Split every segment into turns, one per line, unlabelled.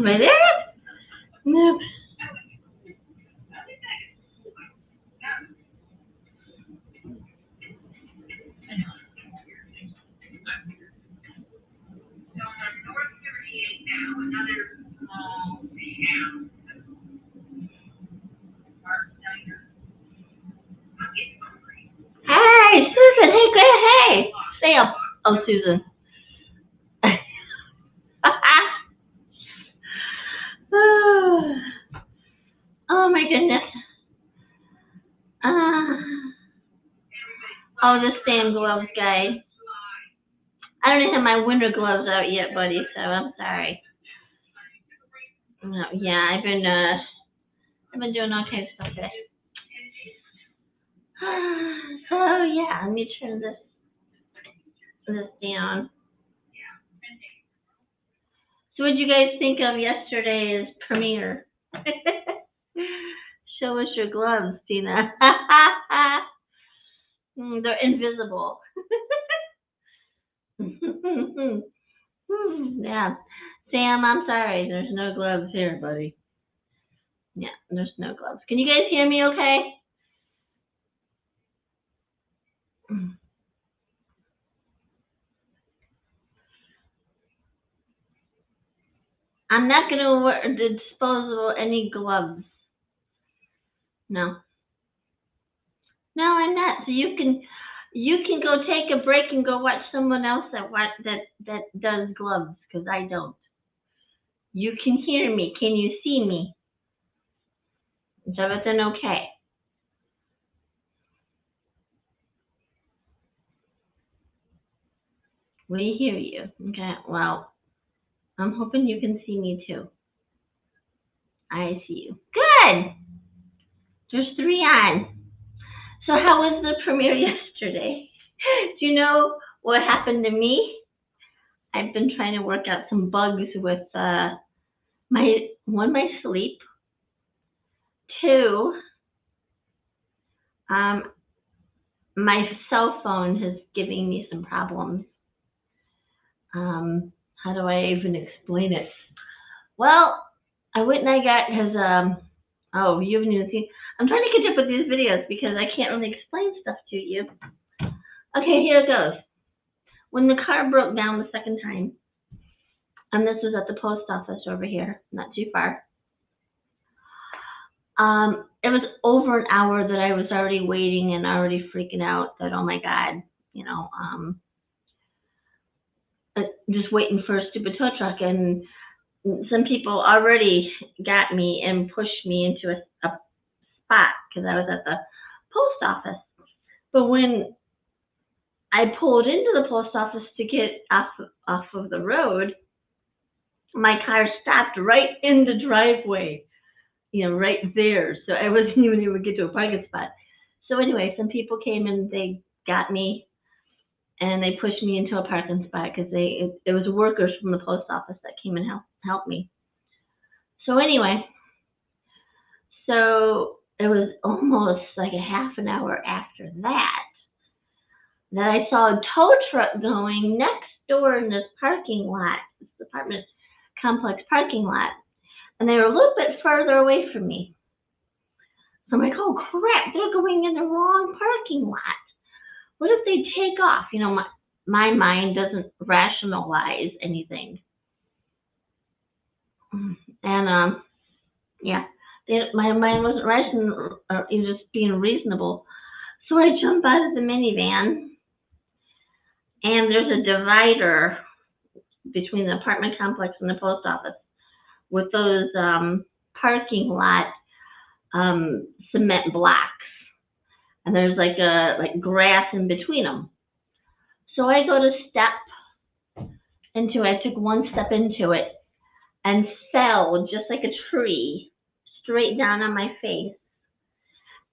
Right there? Nope. Hey, Susan. Hey, Greg. Hey, Sam. Oh, Susan. Oh my goodness. Uh, oh, the Sam gloves guy. I don't have my winter gloves out yet, buddy. So I'm sorry. No, yeah, I've been doing all kinds of stuff today. So yeah, let me turn this down. So what did you guys think of yesterday's premiere? Show us your gloves, Tina. They're invisible. Yeah. Sam, I'm sorry. There's no gloves here, buddy. Yeah, there's no gloves. Can you guys hear me okay? I'm not going to wear disposable any gloves. No. No, I'm not. So you can go take a break and go watch someone else that does gloves because I don't. You can hear me. Can you see me? Is everything okay? We hear you. Okay. Well, I'm hoping you can see me too. I see you. Good. There's three on. So how was the premiere yesterday? Do you know what happened to me? I've been trying to work out some bugs with my sleep. Two, um, my cell phone is giving me some problems. How do I even explain it? Well, I went and I got his oh, you haven't even seen. I'm trying to catch up with these videos because I can't really explain stuff to you. Okay, here it goes. When the car broke down the second time, and this was at the post office over here, not too far. It was over an hour that I was already waiting and already freaking out that oh my god, you know, just waiting for a stupid tow truck, and some people already got me and pushed me into a spot because I was at the post office. But when I pulled into the post office to get off of the road, my car stopped right in the driveway, right there. So I wasn't even able to get to a parking spot. So anyway, some people came and they got me and they pushed me into a parking spot because it was workers from the post office that came and helped me. So anyway, so it was almost like a half an hour after that I saw a tow truck going next door in this parking lot, this apartment complex parking lot, and they were a little bit further away from me. So I'm like, oh crap, they're going in the wrong parking lot. What if they take off? My mind doesn't rationalize anything. And yeah, my mind wasn't rational or just being reasonable. So I jump out of the minivan, and there's a divider between the apartment complex and the post office with those parking lot cement blocks, and there's like grass in between them. So I go to step into it. I took one step into it and fell just like a tree straight down on my face.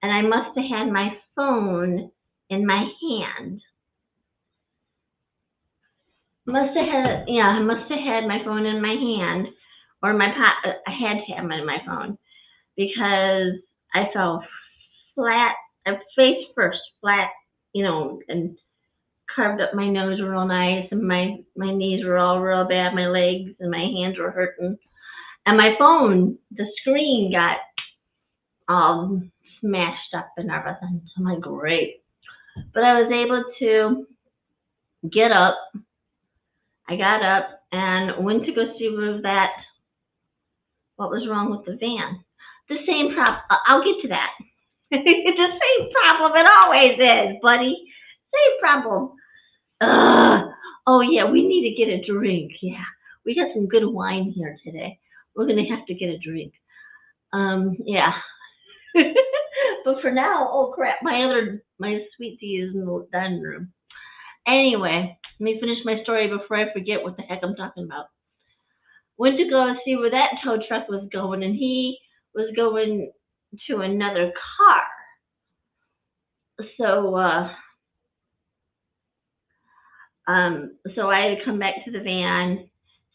And I must have had my phone in my hand. I must have had my phone in my hand or my pot. I had to have my phone because I fell flat, face first, flat, and carved up my nose real nice, and my knees were all real bad, my legs and my hands were hurting. And my phone, the screen got all smashed up and everything. So I'm like, great. But I was able to get up. I got up and went to go see what was wrong with the van. The same problem. I'll get to that. The same problem it always is, buddy. Same problem. Oh yeah, we need to get a drink. Yeah, we got some good wine here today. We're gonna have to get a drink. Yeah. But for now, oh crap, my sweet tea is in the dining room. Anyway, let me finish my story before I forget what the heck I'm talking about. Went to go see where that tow truck was going, and he was going to another car. So, so I had to come back to the van,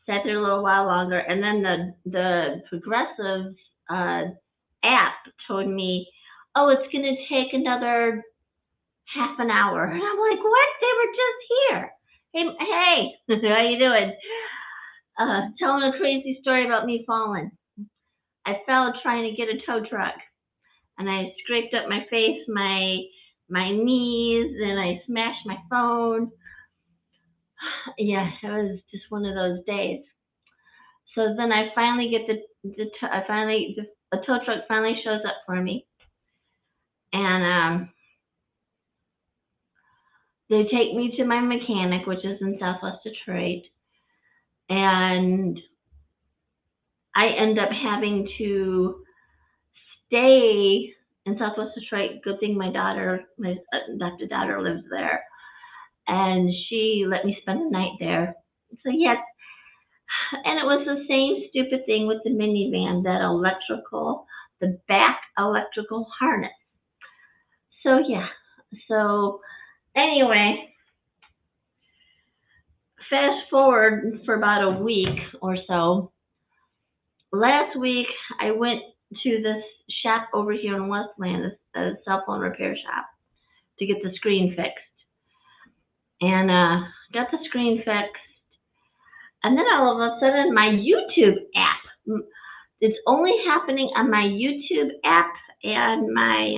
sat there a little while longer, and then the Progressive app told me, oh, it's going to take another half an hour. And I'm like, what? They were just here. Hey, how you doing? Telling a crazy story about me falling. I fell trying to get a tow truck, and I scraped up my face, my knees, and I smashed my phone. Yeah, it was just one of those days. So then I finally get a tow truck finally shows up for me, and they take me to my mechanic, which is in Southwest Detroit, and I end up having to stay in Southwest Detroit. Good thing my Dr. Daughter lives there, and she let me spend the night there. So yes, and it was the same stupid thing with the minivan, the back electrical harness. So yeah, so anyway, fast forward for about a week or so. Last week, I went to this shop over here in Westland, a cell phone repair shop, to get the screen fixed. And got the screen fixed. And then all of a sudden, my YouTube app, it's only happening on my YouTube app and my,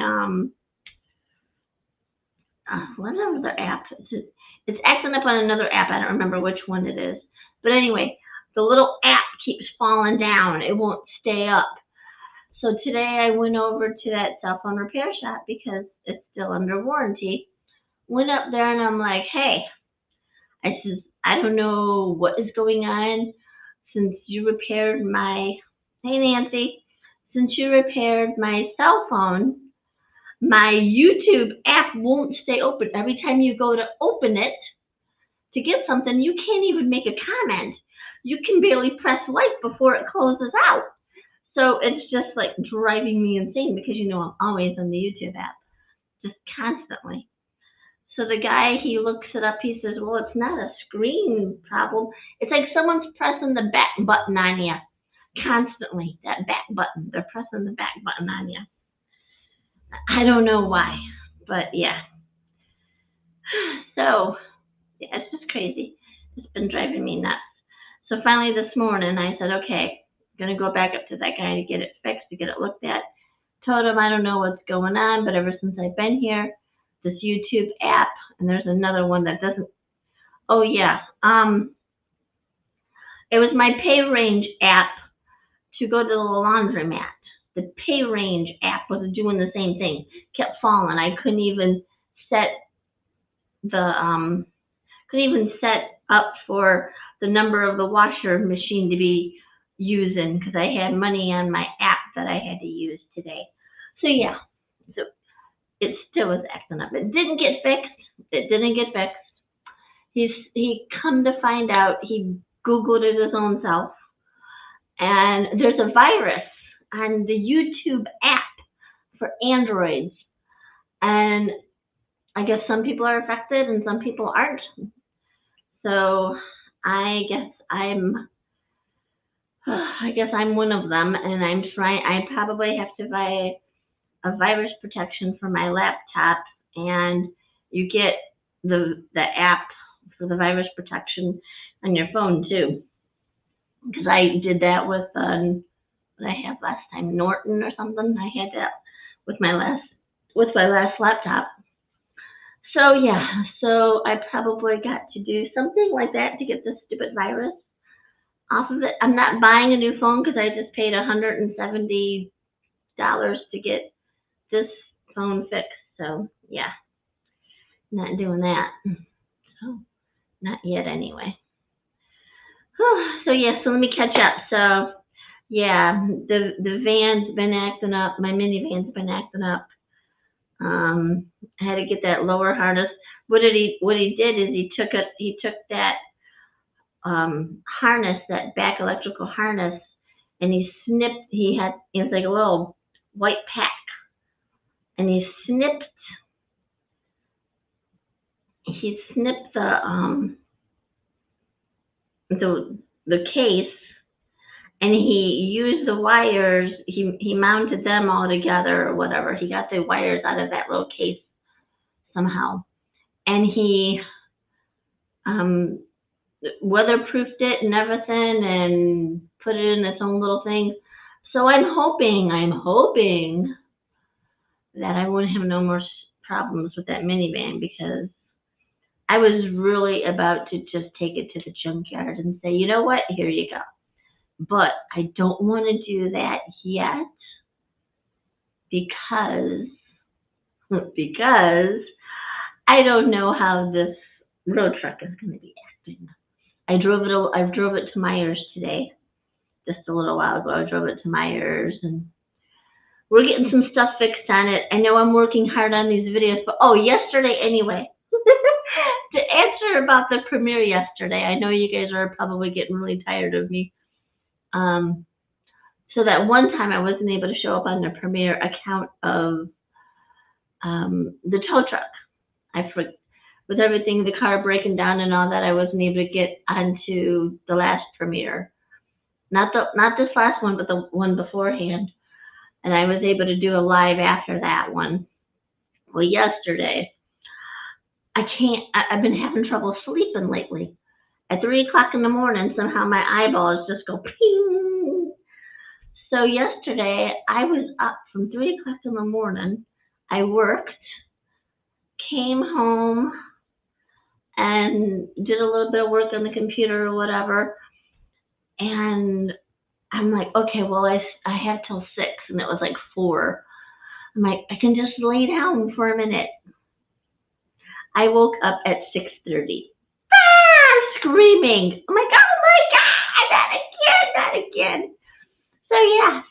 whatever the app is. It's acting up on another app. I don't remember which one it is. But anyway, the little app keeps falling down. It won't stay up. So today I went over to that cell phone repair shop because it's still under warranty. Went up there and I'm like, hey, I says, I don't know what is going on since you repaired hey Nancy, since you repaired my cell phone, my YouTube app won't stay open. Every time you go to open it to get something, you can't even make a comment. You can barely press like before it closes out. So it's just like driving me insane because I'm always on the YouTube app, just constantly. So the guy, he looks it up, he says, well, it's not a screen problem. It's like someone's pressing the back button on you constantly, that back button. They're pressing the back button on you. I don't know why, but yeah. So, yeah, it's just crazy. It's been driving me nuts. So finally this morning I said, okay, I'm going to go back up to that guy to get it fixed, to get it looked at. Told him I don't know what's going on, but ever since I've been here, this YouTube app, and there's another one that doesn't, oh yeah, it was my PayRange app to go to the laundromat. The PayRange app was doing the same thing, kept falling. I couldn't even set up for the number of the washer machine to be using because I had money on my app that I had to use today. So yeah, so it still was acting up. It didn't get fixed. He come to find out, he Googled it his own self, and there's a virus on the YouTube app for Androids, and I guess some people are affected and some people aren't. So I guess I'm one of them, and I probably have to buy a virus protection for my laptop, and you get the app for the virus protection on your phone too. Because I did that with what I had last time, Norton or something. I had that with my last laptop. So yeah, so I probably got to do something like that to get this stupid virus off of it. I'm not buying a new phone because I just paid $170 to get this phone fixed. So yeah, not doing that. So not yet anyway. So yeah, so let me catch up. So yeah, the van's been acting up. My minivan's been acting up. I had to get that lower harness. What he did is he took that harness, that back electrical harness, and he had it was like a little white pack, and he snipped the case, and he used the wires. He mounted them all together or whatever. He got the wires out of that little case somehow, and he weatherproofed it and everything, and put it in its own little thing. So I'm hoping that I won't have no more problems with that minivan, because I was really about to just take it to the junkyard and say, you know what, here you go. But I don't want to do that yet because I don't know how this road truck is going to be acting. I drove it to Myers today, just a little while ago. I drove it to Myers, and we're getting some stuff fixed on it. I know I'm working hard on these videos, but yesterday anyway, to answer about the premiere yesterday, I know you guys are probably getting really tired of me. So that one time I wasn't able to show up on the premiere account of the tow truck. With everything, the car breaking down and all that, I wasn't able to get onto the last premiere. Not this last one, but the one beforehand. And I was able to do a live after that one. Well, yesterday, I've been having trouble sleeping lately. At 3 o'clock in the morning, somehow my eyeballs just go ping. So yesterday, I was up from 3 o'clock in the morning. I worked, came home, and did a little bit of work on the computer or whatever. And I'm like, okay, well, I have till 6, and it was like 4. I'm like, I can just lay down for a minute. I woke up at 6:30. Screaming. I'm like, oh my God, not again. So yeah,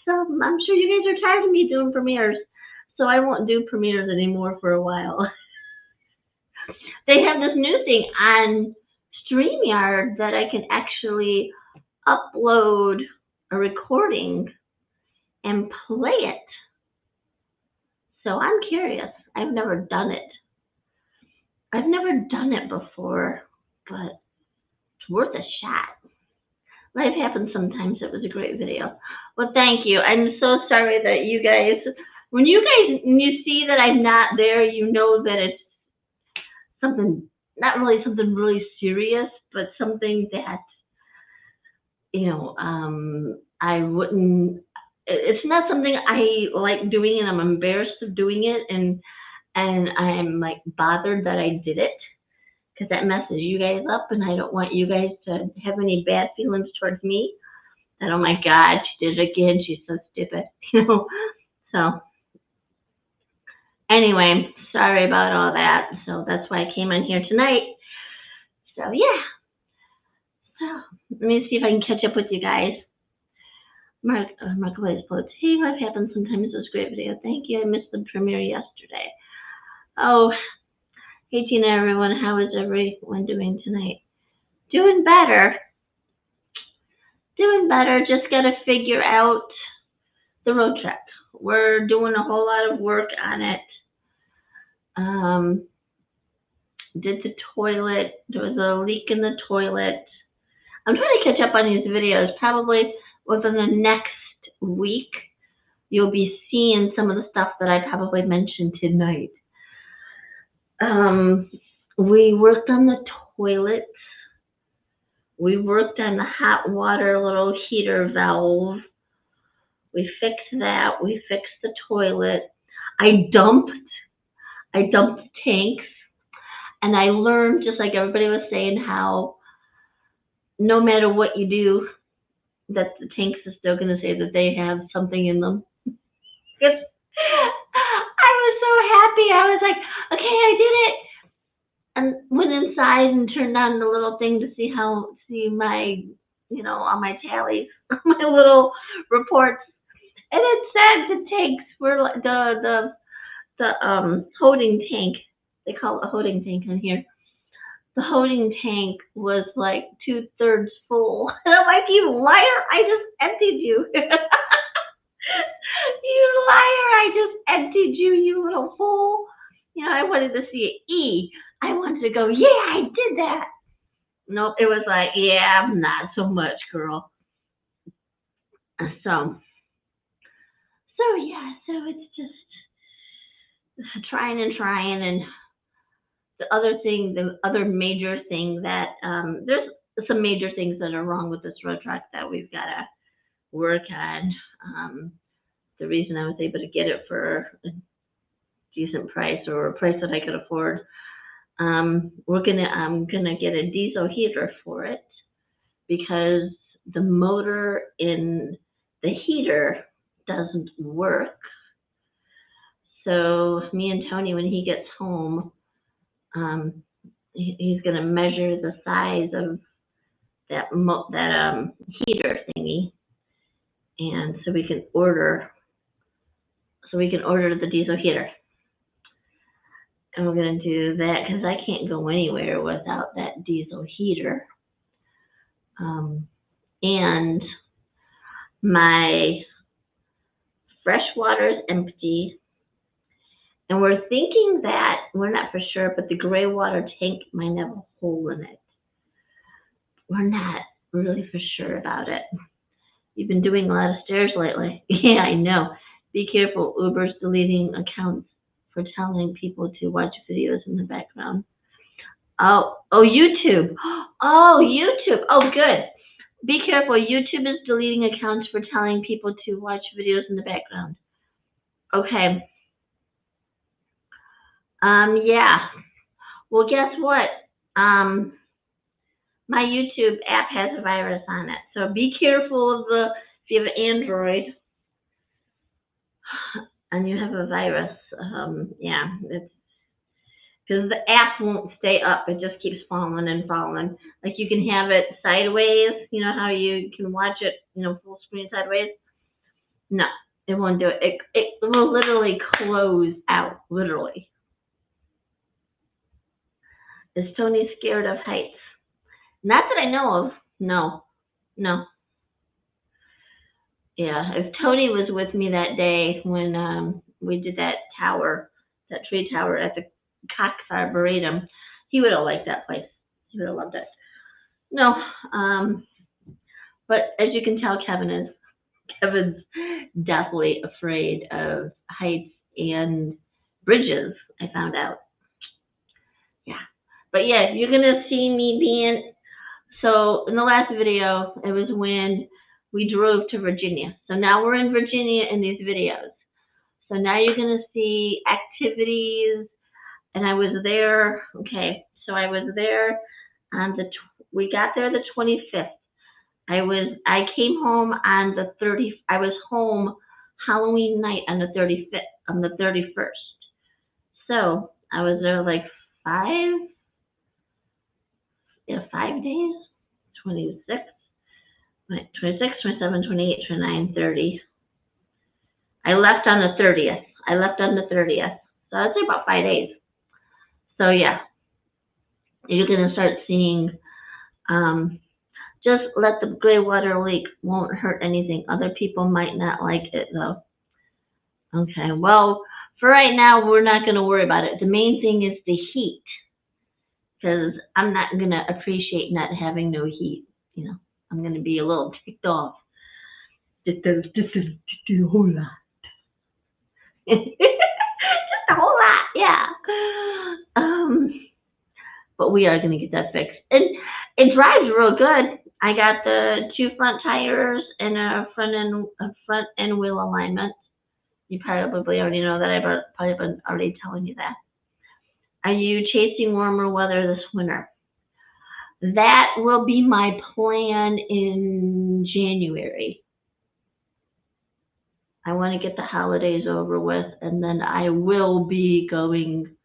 I'm sure you guys are tired of me doing premieres. So I won't do premieres anymore for a while. They have this new thing on StreamYard that I can actually upload a recording and play it. So I'm curious. I've never done it. I've never done it before, but it's worth a shot. Life happens sometimes. It was a great video. Well, thank you. I'm so sorry that you guys, when you see that I'm not there, you know that it's something, not really something really serious, but something that, I wouldn't, it's not something I like doing, and I'm embarrassed of doing it, and I'm like bothered that I did it, because that messes you guys up, and I don't want you guys to have any bad feelings towards me. That, oh my God, she did it again. She's so stupid, So anyway, sorry about all that. So that's why I came on here tonight. So yeah. So let me see if I can catch up with you guys. Marketplace post. Hey, life happens sometimes. It was a great video. Thank you. I missed the premiere yesterday. Oh, hey Tina, everyone. How is everyone doing tonight? Doing better. Just got to figure out the road trip. We're doing a whole lot of work on it. Did the toilet. There was a leak in the toilet. I'm trying to catch up on these videos. Probably within the next week, you'll be seeing some of the stuff that I probably mentioned tonight. We worked on the toilet. We worked on the hot water little heater valve. We fixed that. We fixed the toilet. I dumped. I dumped tanks, and I learned, just like everybody was saying, how no matter what you do, that the tanks are still going to say that they have something in them. Because I was so happy. I was like, okay, I did it. And went inside and turned on the little thing to see my, all my tallies, my little reports. And it said the tanks were the holding tank. They call it a holding tank in here. The holding tank was like 2/3 full. And I'm like, you liar! I just emptied you. You liar! I just emptied you, you little fool. I wanted to see an E. I wanted to go, yeah, I did that. Nope, it was like, yeah, not so much, girl. So yeah, so it's just trying and trying. And the other major thing that, there's some major things that are wrong with this road truck that we've got to work on. The reason I was able to get it for a decent price, or a price that I could afford, I'm gonna get a diesel heater for it, because the motor in the heater doesn't work. So me and Tony, when he gets home, um, he's gonna measure the size of that heater thingy, and so we can order the diesel heater. And we're gonna do that because I can't go anywhere without that diesel heater. And my fresh water is empty, and we're thinking that, we're not for sure, but the gray water tank might have a hole in it. We're not really for sure about it. You've been doing a lot of stairs lately. Yeah, I know. Be careful. Uber's deleting accounts for telling people to watch videos in the background. Oh, YouTube. Oh, YouTube. Oh, good. Be careful. YouTube is deleting accounts for telling people to watch videos in the background. Okay. Yeah. Well, guess what? My YouTube app has a virus on it. So be careful if you have an Android and you have a virus. Yeah, it's because the app won't stay up. It just keeps falling and falling. Like, you can have it sideways. You know how you can watch it, full screen sideways? No, it won't do it. It will literally close out, literally. Is Tony scared of heights? Not that I know of. No. Yeah, if Tony was with me that day when we did that tree tower at the Cox Arboretum, he would have liked that place. He would have loved it. No, but as you can tell, Kevin's definitely afraid of heights and bridges, I found out. Yeah. But yeah, you're gonna see me so in the last video, it was when we drove to Virginia. So now we're in Virginia in these videos. So now you're gonna see activities, and I was there. Okay, so I was there on we got there the 25th. I came home on the 30th. I was home Halloween night on the 35th, on the 31st. So I was there like 5 days, 26, 26, 27, 28, 29, 30. I left on the 30th. So I'd say about 5 days. So yeah, you're gonna start seeing, just let the gray water leak. Won't hurt anything. Other people might not like it though. Okay, well, for right now, we're not gonna worry about it. The main thing is the heat, because I'm not gonna appreciate not having no heat. I'm gonna be a little ticked off. Just a whole lot. Just a whole lot, yeah. but we are going to get that fixed. And it drives real good. I got the 2 front tires and a front end wheel alignment. You probably already know that. I've probably been already telling you that. Are you chasing warmer weather this winter? That will be my plan in January. I want to get the holidays over with, and then I will be going.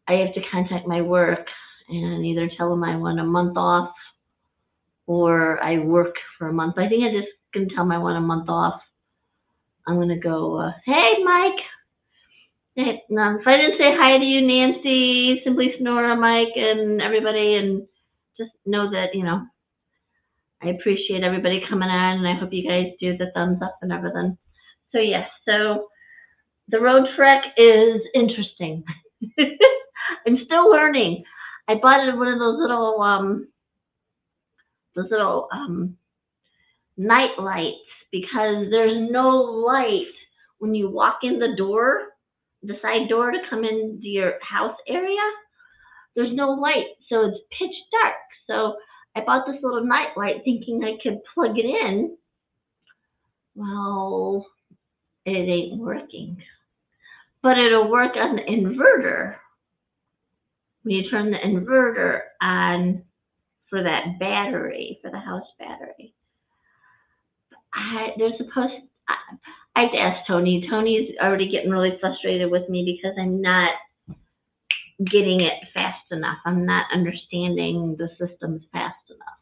I have to contact my work and either tell them I want a month off or I work for a month. I think I just can tell them I want a month off. I'm going to go, hey, Mike. Hey, no, if I didn't say hi to you, Nancy, Simply Snora, Mike, and everybody, and just know that, I appreciate everybody coming on, and I hope you guys do the thumbs up and everything. So, yes, so the road trek is interesting. I'm still learning. I bought one of those little night lights because there's no light when you walk in the door, the side door to come into your house area. There's no light, so it's pitch dark. So I bought this little night light thinking I could plug it in. Well, it ain't working. But it'll work on the inverter. When you turn the inverter on for that battery, for the house battery. I have to ask Tony. Tony's already getting really frustrated with me because I'm not getting it fast enough. I'm not understanding the systems fast enough.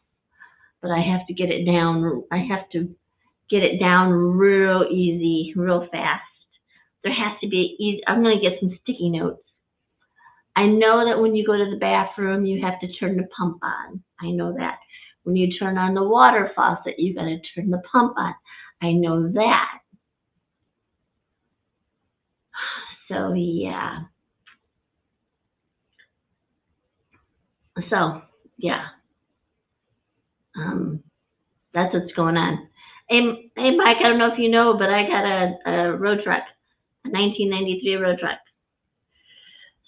But I have to get it down. I have to get it down real easy, real fast. There has to be easy. I'm going to get some sticky notes. I know that when you go to the bathroom, you have to turn the pump on. I know that. When you turn on the water faucet, you got to turn the pump on. I know that. So, yeah. That's what's going on. Hey, Mike, I don't know if you know, but I got a road truck, a 1993 road truck.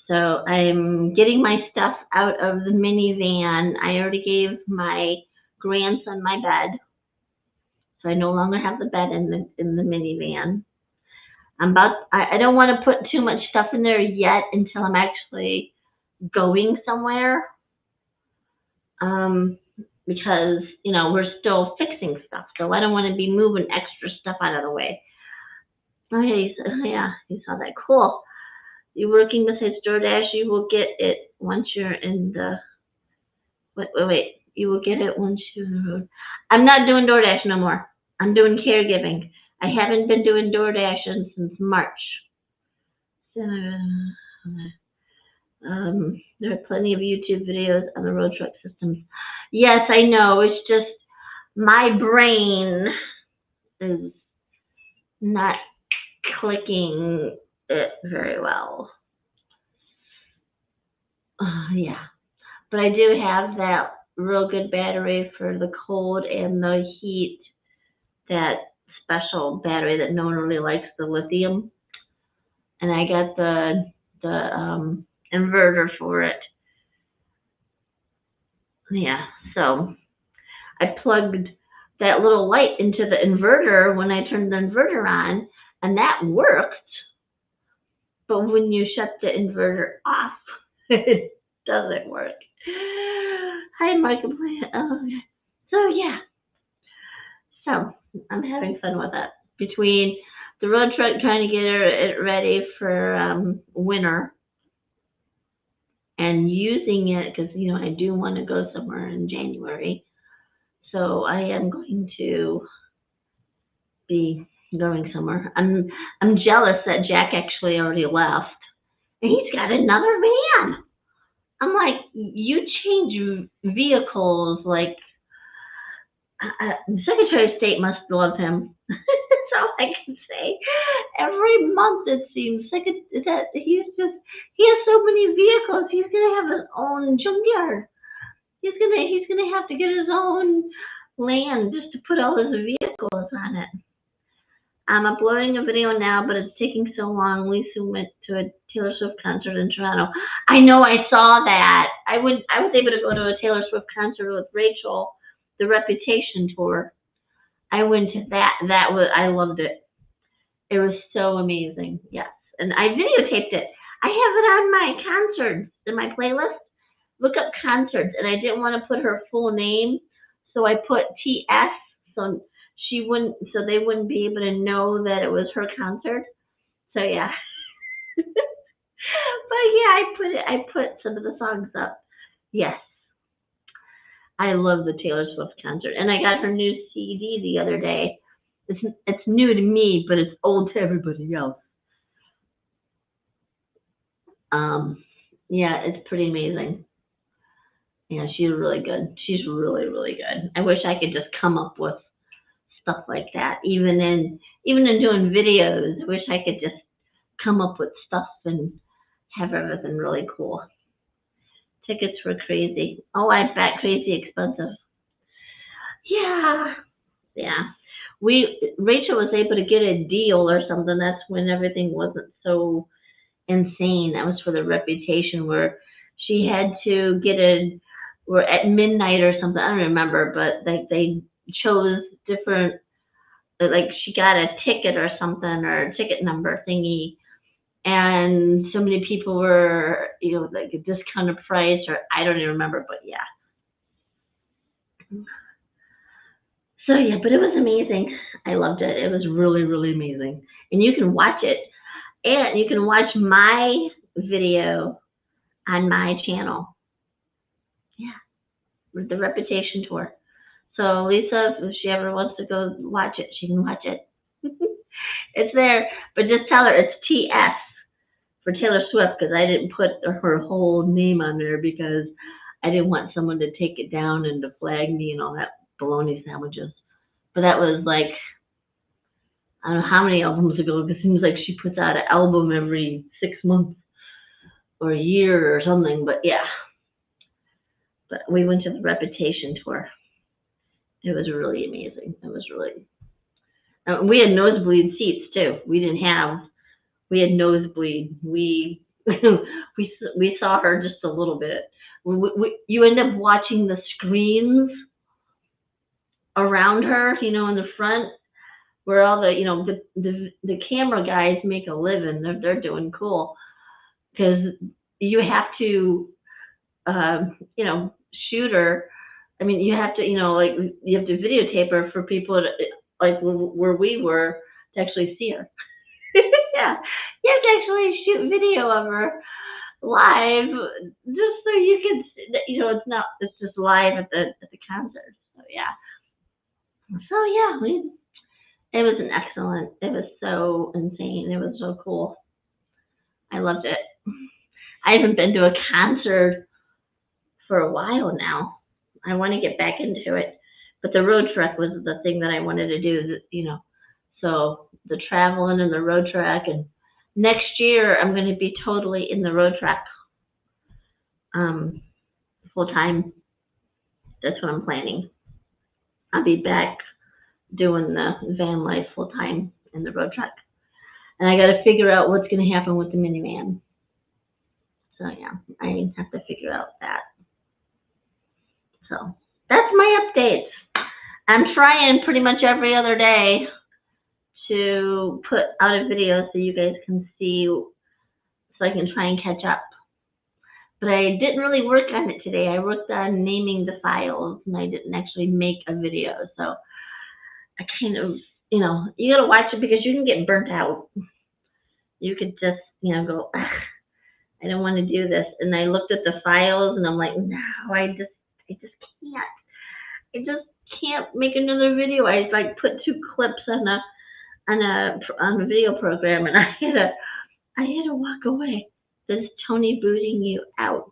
So I'm getting my stuff out of the minivan. I already gave my grandson my bed, so I no longer have the bed in the minivan. I don't want to put too much stuff in there yet until I'm actually going somewhere. Because, we're still fixing stuff, so I don't want to be moving extra stuff out of the way. Oh, yeah, you saw that. Cool. You're working besides DoorDash, you will get it once you're in the, wait, you will get it once you're on the road. I'm not doing DoorDash no more. I'm doing caregiving. I haven't been doing DoorDash since March. There are plenty of YouTube videos on the road truck systems. Yes, I know. It's just my brain is not clicking it very well. Yeah. But I do have that real good battery for the cold and the heat, that special battery that no one really likes, the lithium. And I got the inverter for it. Yeah, so I plugged that little light into the inverter when I turned the inverter on, and that worked. But when you shut the inverter off, it doesn't work. Hi, Michael. So, yeah. So, I'm having fun with that. Between the road truck trying to get it ready for winter and using it, because, I do want to go somewhere in January. So I am going to be going somewhere. I'm jealous that Jack actually already left, and he's got another van. I'm like, you change vehicles like the Secretary of State must love him. That's all I can say. Every month it seems like that he has so many vehicles. He's gonna have his own junkyard. He's gonna have to get his own land just to put all his vehicles on it. I'm uploading a video now, but it's taking so long. Lisa went to Taylor Swift concert in Toronto. I know, I saw that. I was able to go to a Taylor Swift concert with Rachel, the Reputation tour. I went to that. I loved it. It was so amazing. Yes. And I videotaped it. I have it on my concerts in my playlist. Look up concerts, and I didn't want to put her full name, so I put TS, so they wouldn't be able to know that it was her concert. So yeah. But yeah, I put some of the songs up. Yes. I love the Taylor Swift concert, and I got her new CD the other day. It's new to me, but it's old to everybody else. Yeah, it's pretty amazing. Yeah, she's really good. She's really, really good. I wish I could just come up with stuff like that. Even in doing videos, I wish I could just come up with stuff and have everything really cool. Tickets were crazy. Oh, I bet crazy expensive. Yeah, yeah. Rachel was able to get a deal or something. That's when everything wasn't so insane. That was for the Reputation, where she had to get or at midnight or something. I don't remember, but like they chose different. Like she got a ticket or something, or a ticket number thingy, and so many people were, like a discounted price, or I don't even remember, but yeah. So yeah, but it was amazing. I loved it. It was really, really amazing. And you can watch it, and you can watch my video on my channel. Yeah, with the Reputation tour. So Lisa, if she ever wants to go watch it, she can watch it. It's there, but just tell her it's TS for Taylor Swift, because I didn't put her whole name on there because I didn't want someone to take it down and to flag me and all that bologna sandwiches. But that was like, I don't know how many albums ago, because it seems like she puts out an album every 6 months or a year or something. But yeah, but we went to the Reputation tour. It was really amazing. It was really. We had nosebleed seats too. We had nosebleed. We saw her just a little bit. You end up watching the screens around her, in the front, where all the camera guys make a living. They're doing cool, because you have to shoot her. I mean, you have to like you have to videotape her for people to, like where we were, to actually see her. Yeah, you have to actually shoot video of her live, just so you can it's just live at the concert. So yeah, it was it was so insane. It was so cool. I loved it. I haven't been to a concert for a while now. I want to get back into it, but the road trek was the thing that I wanted to do. So the traveling and the road trek, and next year I'm going to be totally in the road trek, full time. That's what I'm planning. I'll be back doing the van life full time in the road trek, and I got to figure out what's going to happen with the minivan. So yeah, I have to figure out that. So that's my updates. I'm trying pretty much every other day to put out a video so you guys can see, so I can try and catch up. But I didn't really work on it today. I worked on naming the files, and I didn't actually make a video. So I kind of, you gotta watch it, because you can get burnt out. You could just, go, I don't want to do this. And I looked at the files, and I'm like, no, I just can't. I just can't make another video. I like put 2 clips on a video program, and I had to walk away. Is Tony booting you out?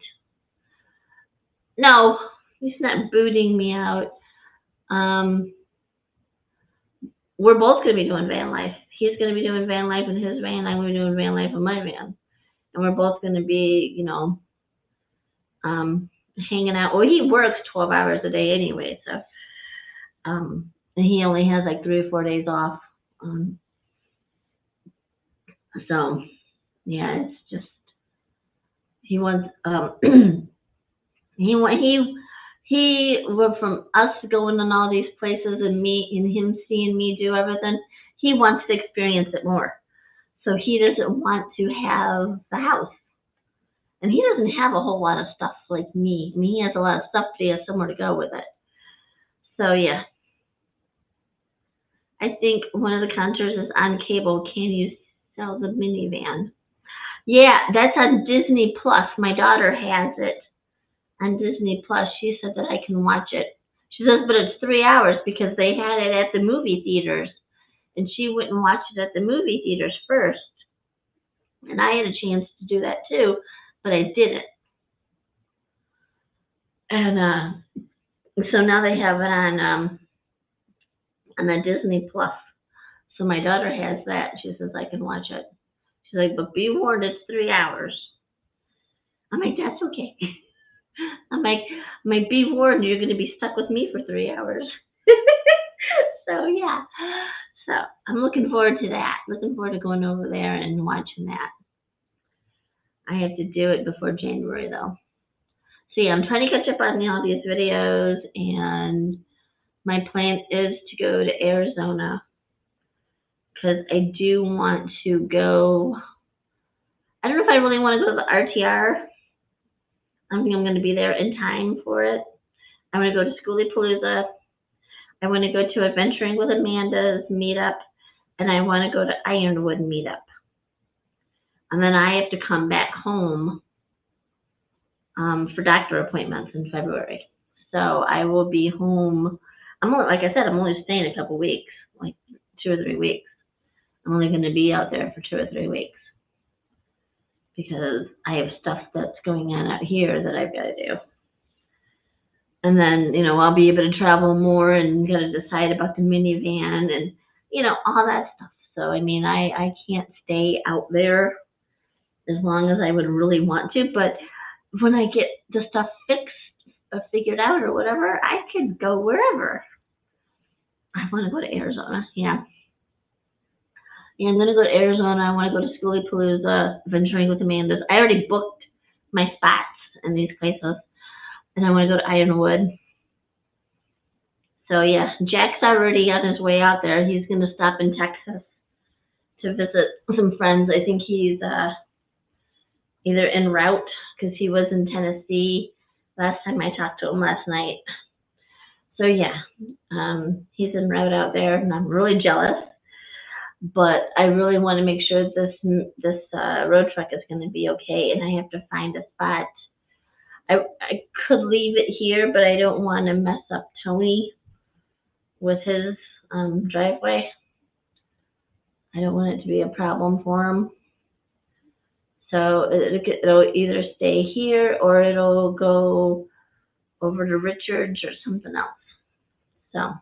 No, he's not booting me out. We're both going to be doing van life. He's going to be doing van life in his van. I'm going to be doing van life in my van. And we're both going to be, hanging out. Well, he works 12 hours a day anyway, so, and he only has like 3 or 4 days off. So, yeah, it's just, He wants he went from us going in all these places and me and him seeing me do everything. He wants to experience it more. So he doesn't want to have the house. And he doesn't have a whole lot of stuff like me. I mean, he has a lot of stuff, but he has somewhere to go with it. So yeah, I think one of the contours is on cable. Can you sell the minivan? Yeah, that's on Disney Plus. My daughter has it on Disney Plus. She said that I can watch it. She says, but it's 3 hours because they had it at the movie theaters, and she went and watched it at the movie theaters first. And I had a chance to do that too, but I didn't. And so now they have it on the Disney Plus. So my daughter has that. She says I can watch it. She's like, but be warned, it's 3 hours. I'm like, that's okay. I'm like, be warned, you're going to be stuck with me for 3 hours. So yeah, so I'm looking forward to that. Looking forward to going over there and watching that. I have to do it before January though. So yeah, I'm trying to catch up on all these videos, and my plan is to go to Arizona because I do want to go. I don't know if I really want to go to the RTR. I don't think I'm going to be there in time for it. I want to go to Schoolie Palooza. I want to go to Adventuring with Amanda's meetup, and I want to go to Ironwood meetup. And then I have to come back home for doctor appointments in February. So I will be home. Like I said, I'm only staying a couple weeks, like 2 or 3 weeks. I'm only going to be out there for 2 or 3 weeks because I have stuff that's going on out here that I've got to do. And then, I'll be able to travel more and got to decide about the minivan and, all that stuff. So, I mean, I can't stay out there as long as I would really want to. But when I get the stuff fixed or figured out or whatever, I could go wherever. I want to go to Arizona, yeah. Yeah, I'm going to go to Arizona. I want to go to Schoolie Palooza, Venturing with Amanda's. I already booked my spots in these places. And I want to go to Ironwood. So yeah, Jack's already on his way out there. He's going to stop in Texas to visit some friends. I think he's either en route because he was in Tennessee last time I talked to him last night. So yeah, he's en route out there, and I'm really jealous. But I really want to make sure this road truck is going to be okay, and I have to find a spot. I could leave it here, but I don't want to mess up Tony with his driveway. I don't want it to be a problem for him. So it'll either stay here or it'll go over to Richards or something else. So,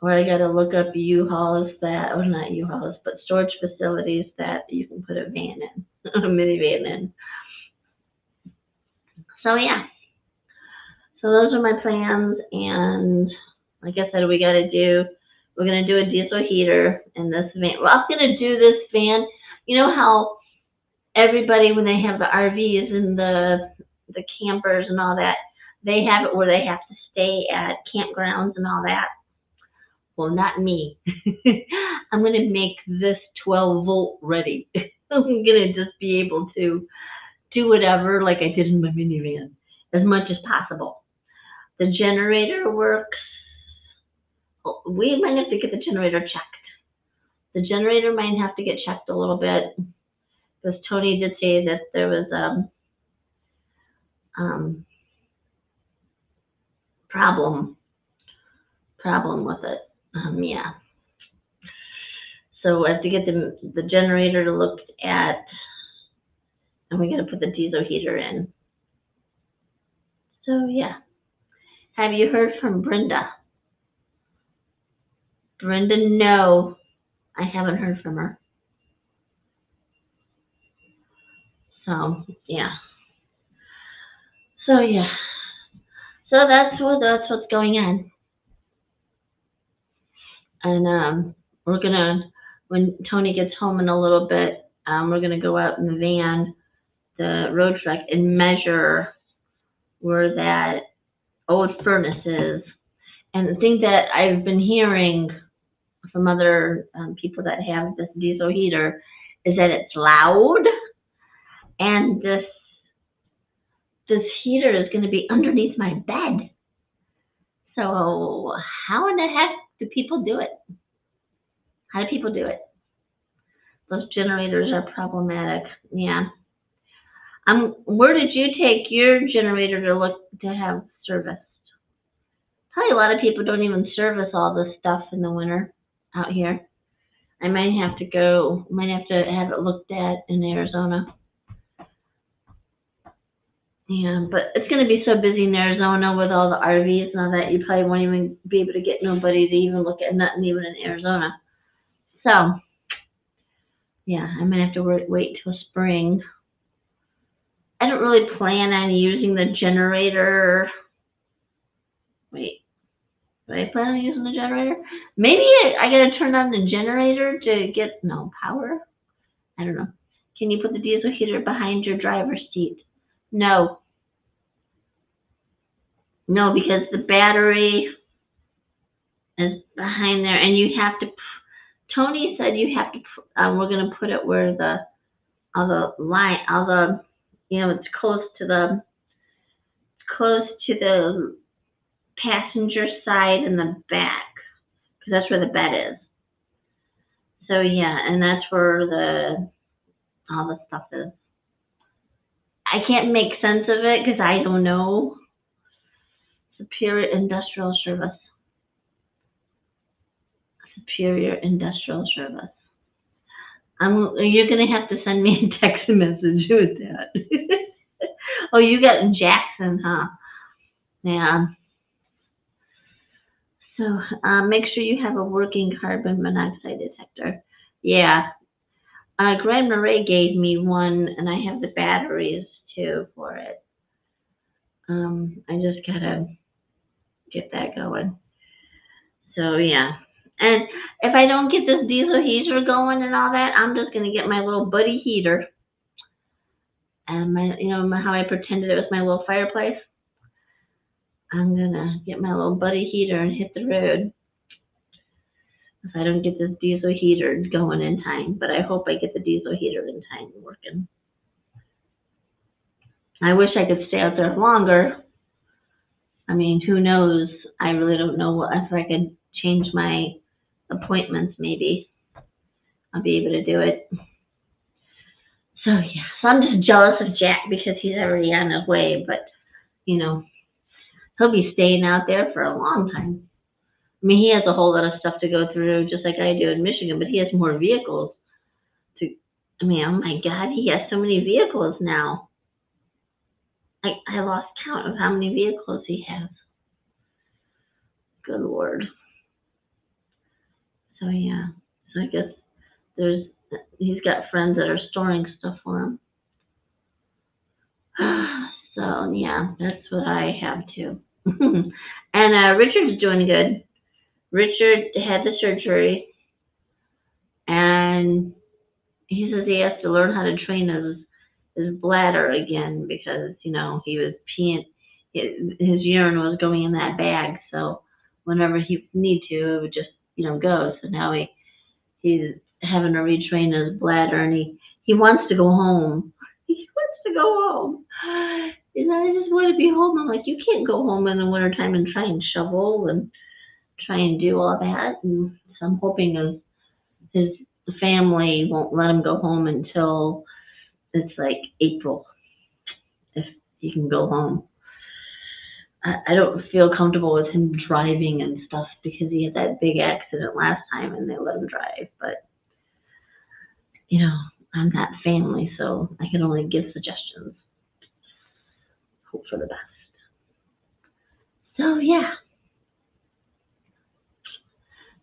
or I got to look up U-Hauls or not U-Hauls, but storage facilities that you can put a van in, a minivan in. So yeah. So those are my plans, and like I said, we're going to do a diesel heater in this van. Well, I'm going to do this van. You know how everybody, when they have the RVs and the campers and all that, they have it where they have to stay at campgrounds and all that. Well, not me. I'm going to make this 12-volt ready. I'm going to just be able to do whatever like I did in my minivan as much as possible. The generator works. We might have to get the generator checked. The generator might have to get checked a little bit because Tony did say that there was problem with it. Yeah. So I have to get the generator to look at, and we got to put the diesel heater in. So yeah. Have you heard from Brenda? Brenda, no, I haven't heard from her. So yeah. So yeah. So that's what's going on. And we're gonna, when Tony gets home in a little bit, we're gonna go out in the van the road truck and measure where that old furnace is. And the thing that I've been hearing from other people that have this diesel heater is that it's loud, and this heater is going to be underneath my bed. So how in the heck do people do it? How do people do it? Those generators are problematic. Yeah. Where did you take your generator to have serviced? Probably a lot of people don't even service all this stuff in the winter out here. I might have to have it looked at in Arizona. Yeah, but it's going to be so busy in Arizona with all the RVs and all that, you probably won't even be able to get nobody to even look at nothing even in Arizona. So, yeah, I might have to wait till spring. I don't really plan on using the generator. Wait, do I plan on using the generator? Maybe I gotta turn on the generator to get power. I don't know. Can you put the diesel heater behind your driver's seat? No. No, because the battery is behind there, and you have to. Tony said you have to. We're gonna put it where it's close to the passenger side and the back, because that's where the bed is. So yeah, and that's where all the stuff is. I can't make sense of it because I don't know. Superior Industrial Service. Superior Industrial Service. You're gonna have to send me a text message with that. Oh, you got in Jackson, huh? Yeah. So make sure you have a working carbon monoxide detector. Yeah. Grand Marais gave me one, and I have the batteries too for it. I just gotta get that going. So yeah. And if I don't get this diesel heater going and all that, I'm just gonna get my little buddy heater. And how I pretended it was my little fireplace. I'm gonna get my little buddy heater and hit the road. If I don't get this diesel heater going in time, but I hope I get the diesel heater in time working. I wish I could stay out there longer. I mean, who knows? I really don't know if I could change my appointments. Maybe I'll be able to do it. So yeah, so I'm just jealous of Jack because he's already on his way, but he'll be staying out there for a long time. I mean, he has a whole lot of stuff to go through, just like I do in Michigan, but he has more vehicles. Oh my God, he has so many vehicles now. I lost count of how many vehicles he has. Good Lord. So yeah, so I guess he's got friends that are storing stuff for him. So yeah, that's what I have too. And Richard's doing good. Richard had the surgery, and he says he has to learn how to train his bladder again because he was peeing, his urine was going in that bag. So whenever he need to, it would just go. So now he's having to retrain his bladder, and he wants to go home. He wants to go home. I just want to be home. I'm like, you can't go home in the wintertime and try and shovel and try and do all that. And so I'm hoping his family won't let him go home until it's like April, if he can go home. I don't feel comfortable with him driving and stuff because he had that big accident last time and they let him drive. But, I'm not family, so I can only give suggestions. Hope for the best. So, yeah.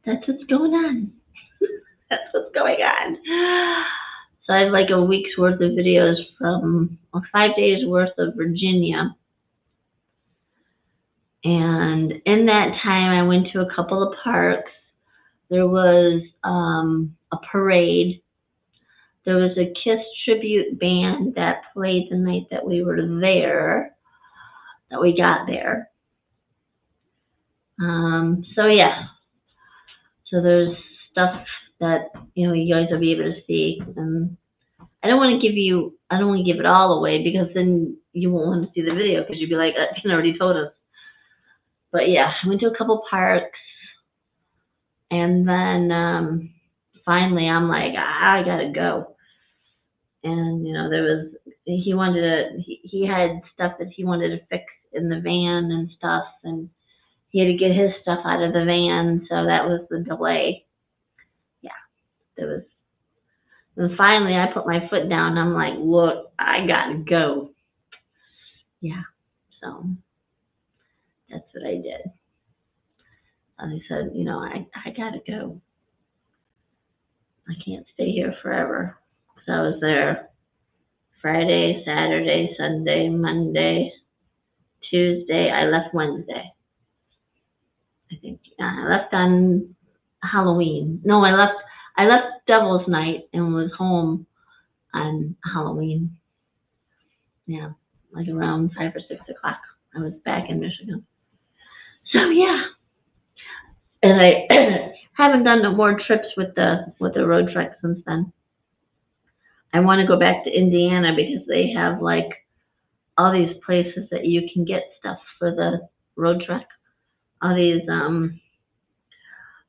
That's what's going on. That's what's going on. So I have like a week's worth of videos from 5 days worth of Virginia. And in that time, I went to a couple of parks. There was a parade. There was a Kiss tribute band that played the night that we were there, that we got there. So yeah, so there's stuff that you guys will be able to see, and I don't want to give it all away because then you won't want to see the video because you'd be like, you already told us. But yeah, I went to a couple parks, and then finally I'm like, I gotta go. And he had stuff that he wanted to fix in the van and stuff, and he had to get his stuff out of the van, so that was the delay. Yeah, there was. And finally, I put my foot down. And I'm like, look, I gotta go. Yeah, so that's what I did. And I said, I gotta go. I can't stay here forever. So I was there Friday, Saturday, Sunday, Monday, Tuesday. I left Wednesday. I think I left on Halloween. No, I left Devil's Night and was home on Halloween. Yeah, like around 5 or 6 o'clock. I was back in Michigan. So yeah, and I haven't done no more trips with the road trek since then. I want to go back to Indiana because they have like all these places that you can get stuff for the road trek. All these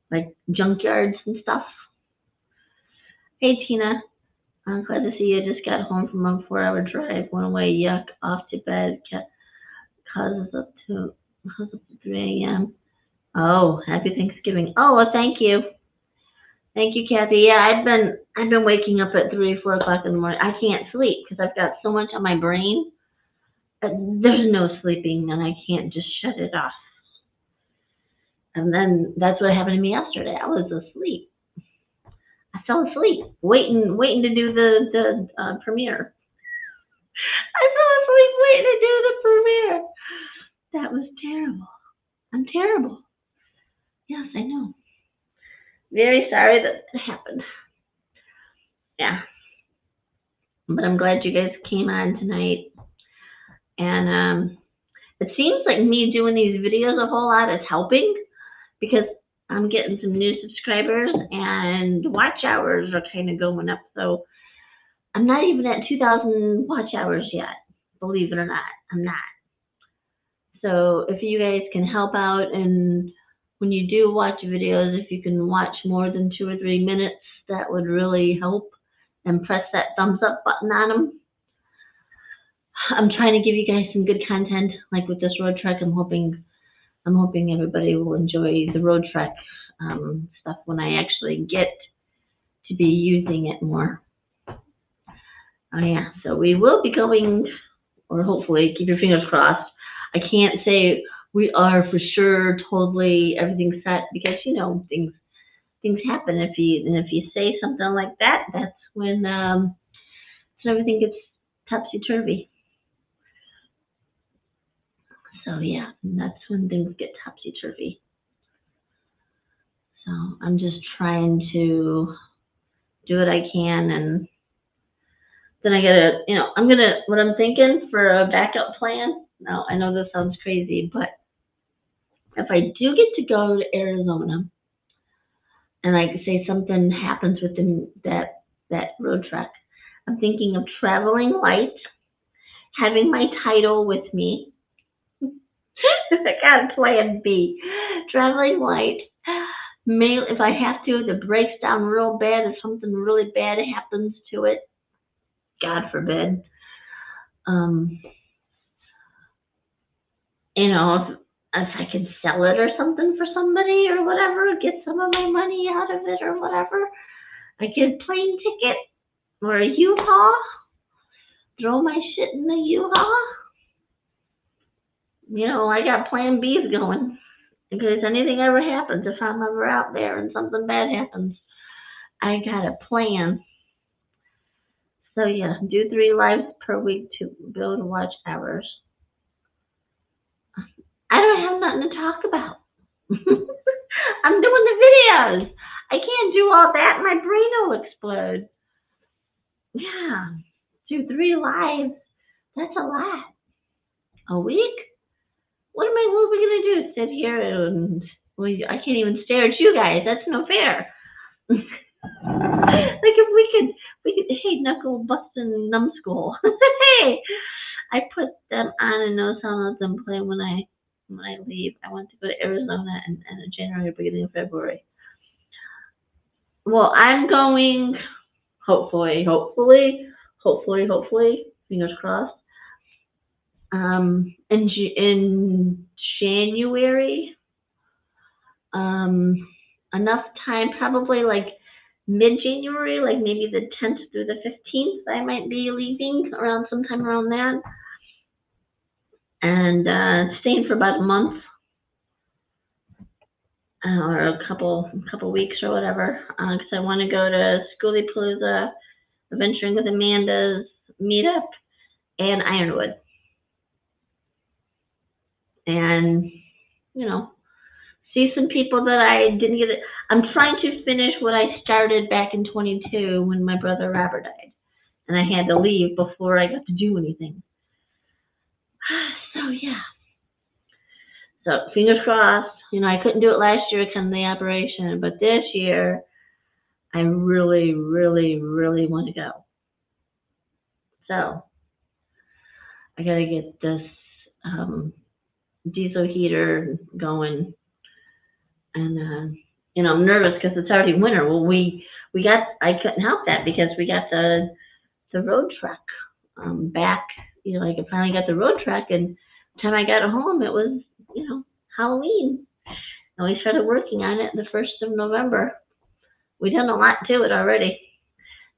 like junkyards and stuff. Hey Tina, I'm glad to see you. Just got home from a 4-hour drive. Went away, yuck, off to bed. Causes up to 3 a.m. Oh, happy Thanksgiving. Oh, well, thank you. Thank you, Kathy. Yeah, I've been waking up at 3 or 4 o'clock in the morning. I can't sleep because I've got so much on my brain. There's no sleeping, and I can't just shut it off. And then that's what happened to me yesterday. I was asleep. I fell asleep waiting to do the premiere. I fell asleep waiting to do the premiere. That was terrible. I'm terrible. Yes, I know. Very sorry that happened. Yeah. But I'm glad you guys came on tonight. And it seems like me doing these videos a whole lot is helping because I'm getting some new subscribers and watch hours are kind of going up. So I'm not even at 2,000 watch hours yet, believe it or not. I'm not. So if you guys can help out, and when you do watch videos, if you can watch more than 2 or 3 minutes, that would really help. And press that thumbs up button on them. I'm trying to give you guys some good content, like with this road trek. I'm hoping everybody will enjoy the road trek stuff when I actually get to be using it more. Oh yeah, so we will be going, or hopefully, keep your fingers crossed. I can't say we are for sure totally everything's set because things happen. If you say something like that, that's when everything gets topsy-turvy. So yeah, that's when things get topsy-turvy. So I'm just trying to do what I can, and then I gotta, what I'm thinking for a backup plan. Now, I know this sounds crazy, but if I do get to go to Arizona, and like say something happens within that road trek, I'm thinking of traveling light, having my title with me. I got plan B. Traveling light. If I have to, the breaks down real bad, if something really bad happens to it, God forbid. If I could sell it or something for somebody or whatever, get some of my money out of it or whatever. I get a plane ticket or a U-Haul, throw my shit in the U-Haul. I got plan B's going. In case anything ever happens, if I'm ever out there and something bad happens, I got a plan. So yeah, do 3 lives per week to build watch hours. I don't have nothing to talk about. I'm doing the videos. I can't do all that. My brain will explode. Yeah, do 3 lives. That's a lot. A week? What are we gonna do? Sit here and I can't even stare at you guys. That's no fair. Like if we could, hey, knuckle busting numbskull. Hey, I put them on and no sound let them play when I leave. I want to go to Arizona in January, beginning of February. Well, I'm going. Hopefully, fingers crossed. In January, um, enough time, probably like mid-January, like maybe the 10th through the 15th, I might be leaving around sometime around that, and staying for about a month or a couple weeks or whatever, because I want to go to Schoolie Palooza, Adventuring with Amanda's meetup, and Ironwood, and you know, see some people that I didn't get. I'm trying to finish what I started back in 22 when my brother Robert died, and I had to leave before I got to do anything. So yeah. So fingers crossed. I couldn't do it last year because of the operation, but this year I really, really, really want to go. So I gotta get this diesel heater going, and I'm nervous because it's already winter. Well, I couldn't help that because we got the road truck back. Like I finally got the road truck, and the time I got home, it was Halloween, and we started working on it the 1st of November. We done a lot to it already.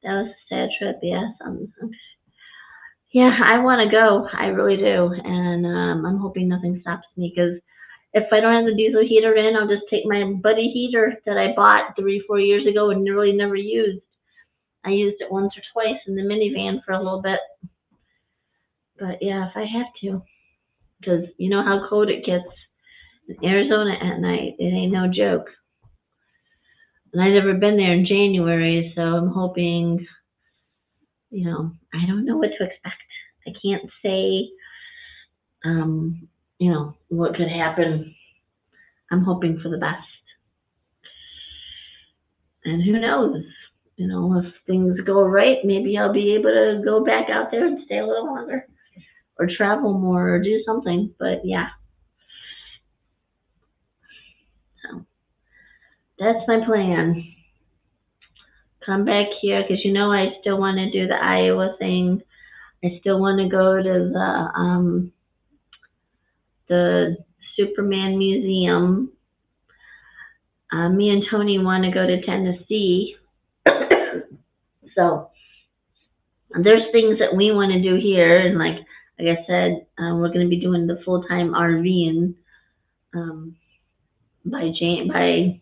That was a sad trip, yes. Yeah, I want to go. I really do, and I'm hoping nothing stops me because if I don't have the diesel heater in, I'll just take my buddy heater that I bought 3-4 years ago and really never used. I used it once or twice in the minivan for a little bit, but yeah, if I have to, because you know how cold it gets in Arizona at night. It ain't no joke. And I've never been there in January, so I'm hoping, I don't know what to expect. I can't say, what could happen. I'm hoping for the best. And who knows? If things go right, maybe I'll be able to go back out there and stay a little longer or travel more or do something. But yeah, so that's my plan. Come back here because I still want to do the Iowa thing. I still want to go to the Superman Museum. Me and Tony want to go to Tennessee. So there's things that we want to do here, and like I said, we're going to be doing the full-time RVing by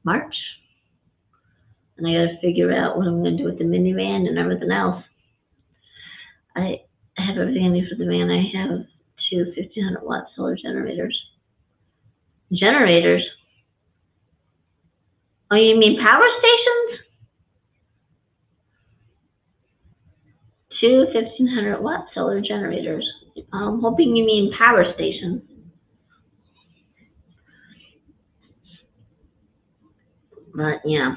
March, and I got to figure out what I'm going to do with the minivan and everything else. I have everything I need for the van. I have 2 1,500-watt solar generators. Generators? Oh, you mean power stations? 2 1,500-watt solar generators. I'm hoping you mean power stations. But yeah,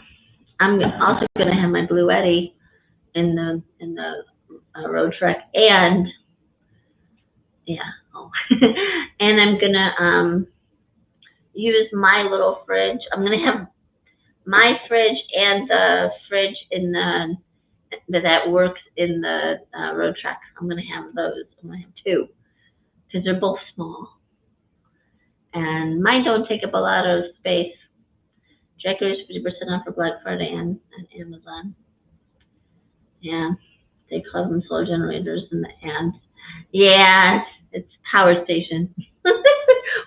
I'm also going to have my Bluetti in the road truck, and yeah, and I'm gonna use my little fridge. I'm gonna have my fridge and the fridge in that works in the road truck. I'm gonna have those. I'm gonna have 2 because they're both small, and mine don't take up a lot of space. Jackers 50% off for Black Friday on Amazon. Yeah, they call them solar generators in the ad. Yeah, it's power station.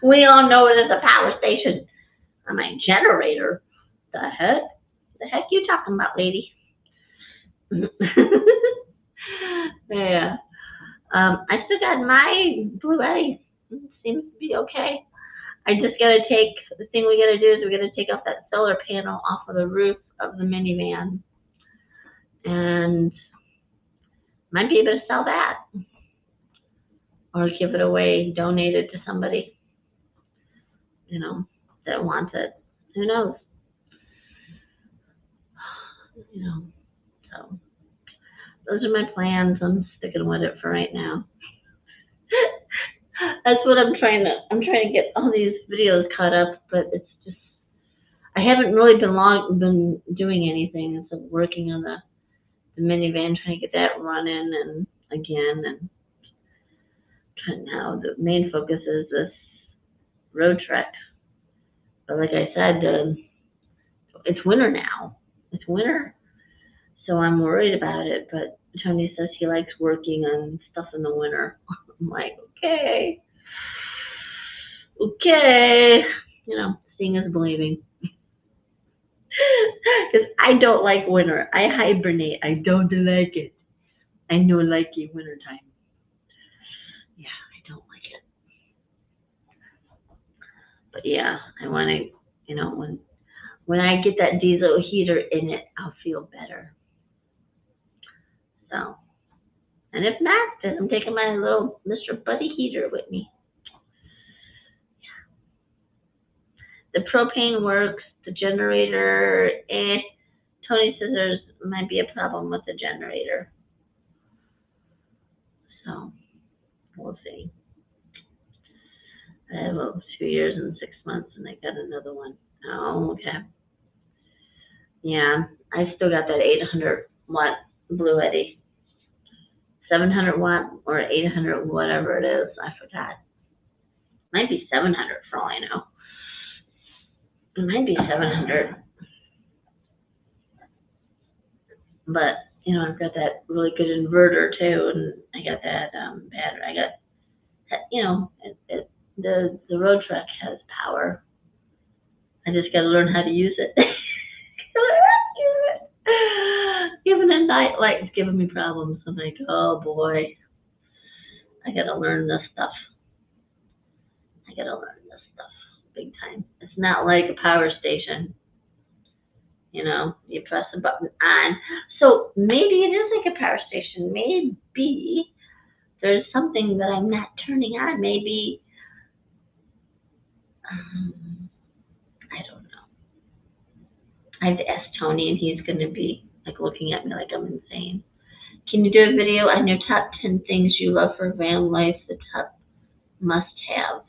We all know it as a power station. I'm a generator. The heck? The heck you talking about, lady? Yeah. I still got my Bluetti. Seems to be okay. I just gotta take the thing we gotta do is we gotta take off that solar panel off of the roof of the minivan, and Might be able to sell that or give it away, donate it to somebody, that wants it. Who knows? So those are my plans. I'm sticking with it for right now. That's what I'm trying to get all these videos caught up, but it's just, I haven't really been doing anything. It's working on the minivan, trying to get that running and again, and now the main focus is this road trek. But like I said, it's winter now. It's winter, so I'm worried about it. But Tony says he likes working on stuff in the winter. I'm like, okay, seeing is believing. Because I don't like winter. I hibernate. I don't like it. I don't like it wintertime. Yeah, I don't like it. But yeah, I want to, when I get that diesel heater in it, I'll feel better. So, and if not, then I'm taking my little Mr. Buddy heater with me. The propane works. The generator, Tony says there might be a problem with the generator. So, we'll see. I have 2 years and 6 months, and I got another one. Oh, okay. Yeah, I still got that 800-watt Bluetti. 700-watt or 800, whatever it is. I forgot. Might be 700 for all I know. It might be 700. But, I've got that really good inverter too, and I got that battery. I got, the road truck has power. I just got to learn how to use it. Even the night light's giving me problems. I'm like, oh boy, I got to learn this stuff. Big time. It's not like a power station. You press a button on. So maybe it is like a power station. Maybe there's something that I'm not turning on. Maybe, I don't know. I have to ask Tony, and he's going to be like looking at me like I'm insane. Can you do a video on your top 10 things you love for van life, the top must-haves?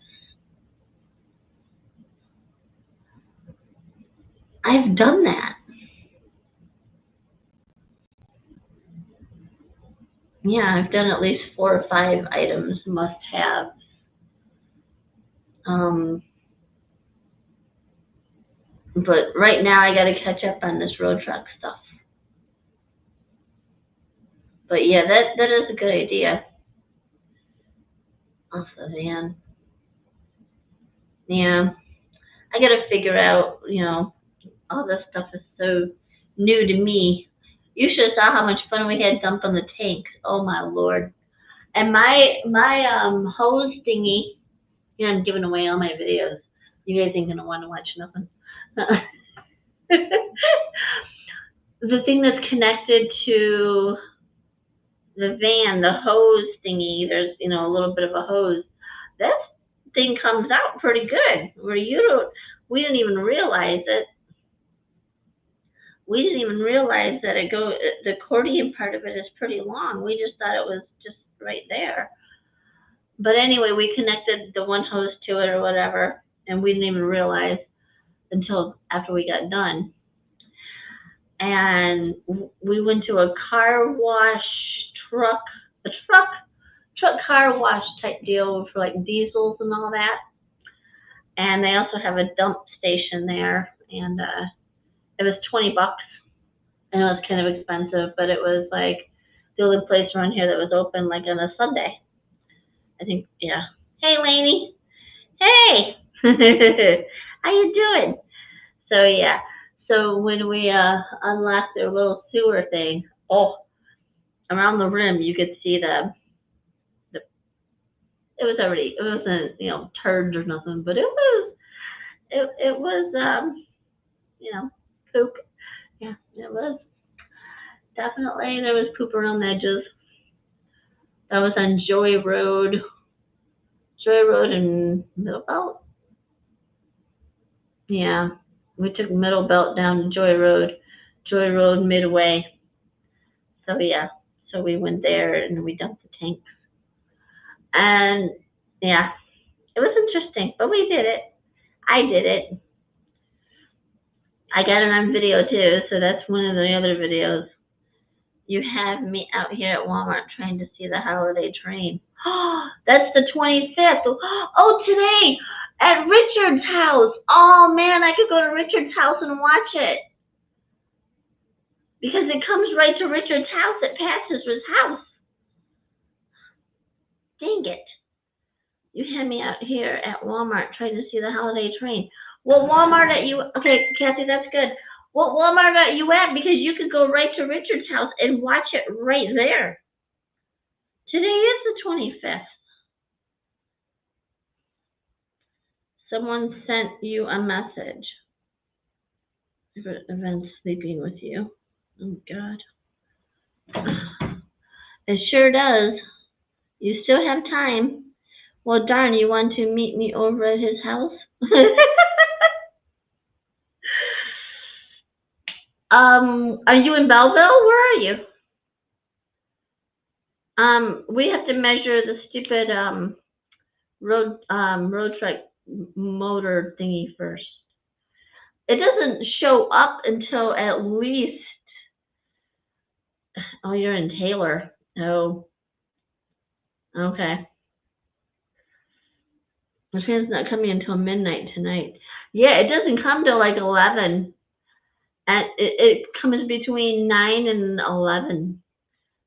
I've done that. Yeah, I've done at least 4 or 5 items, must-haves. But right now I got to catch up on this road truck stuff. But yeah, that is a good idea. Off the van. Yeah, I got to figure out. All this stuff is so new to me. You should have saw how much fun we had dumping the tanks. Oh my lord! And my hose thingy. I'm giving away all my videos. You guys ain't gonna want to watch nothing. The thing that's connected to the van, the hose thingy, there's, a little bit of a hose. That thing comes out pretty good. We didn't even realize it. We didn't even realize that the accordion part of it is pretty long. We just thought it was just right there. But anyway, we connected the one hose to it or whatever, and we didn't even realize until after we got done. And we went to a car wash truck car wash type deal for like diesels and all that. And they also have a dump station there, and it was $20. I know it's kind of expensive, but it was like the only place around here that was open like on a Sunday. I think, yeah. Hey, Lainey. Hey. How you doing? So yeah. So when we unlocked their little sewer thing, around the rim you could see it wasn't turds or nothing, but it was poop. Yeah, it was definitely, there was poop around the edges. That was on Joy Road. Joy Road in Middle Belt. Yeah, we took Middle Belt down to Joy Road Midway. So yeah, so we went there and we dumped the tank. And yeah, it was interesting, but we did it. I did it. I got it on video too, so that's one of the other videos. You have me out here at Walmart trying to see the holiday train. That's the 25th. Oh, today at Richard's house. Oh man, I could go to Richard's house and watch it. Because it comes right to Richard's house. It passes his house. Dang it. You had me out here at Walmart trying to see the holiday train. What Walmart are you? Okay, Kathy, that's good. What Walmart are you at? Because you could go right to Richard's house and watch it right there. Today is the 25th. Someone sent you a message. Events sleeping with you. Oh, God. It sure does. You still have time. Well, darn, you want to meet me over at his house? Are you in Belleville? Where are you? We have to measure the stupid road truck motor thingy first. It doesn't show up until at least. Oh, you're in Taylor. Oh, okay. The train's not coming until midnight tonight. Yeah, it doesn't come till like 11. It comes between 9 and 11.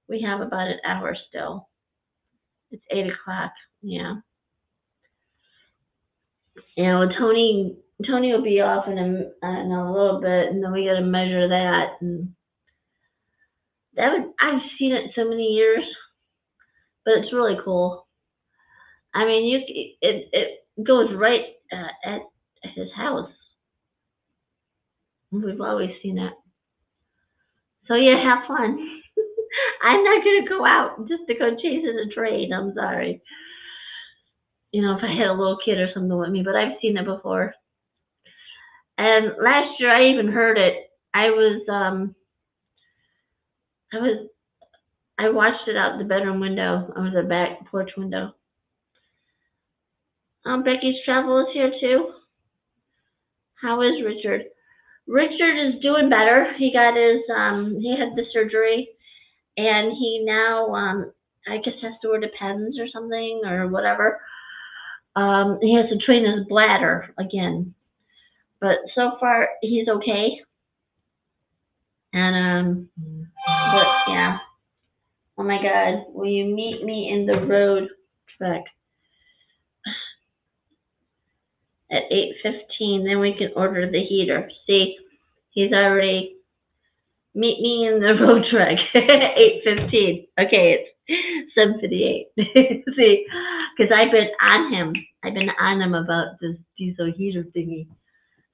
We have about an hour still. It's 8 o'clock. Yeah. You know, Tony will be off in a little bit, and then we got to measure that. And I've seen it so many years, but it's really cool. I mean, it goes right at his house. We've always seen it. So yeah, have fun. I'm not gonna go out just to go chasing a train. I'm sorry. You know, if I had a little kid or something with me, but I've seen it before. And last year I even heard it. I watched it out the bedroom window. I was at the back porch window. Becky's Travel is here too. How is Richard? Richard is doing better. He got he had the surgery, and he now, I guess has to wear Depends or something or whatever. He has to train his bladder again, but so far he's okay. And but yeah. Oh my God, will you meet me in the road truck at 8:15? Then we can order the heater. See, he's already meet me in the road truck at 8:15. Okay, it's 7:58. See, because I've been on him. I've been on him about this diesel heater thingy,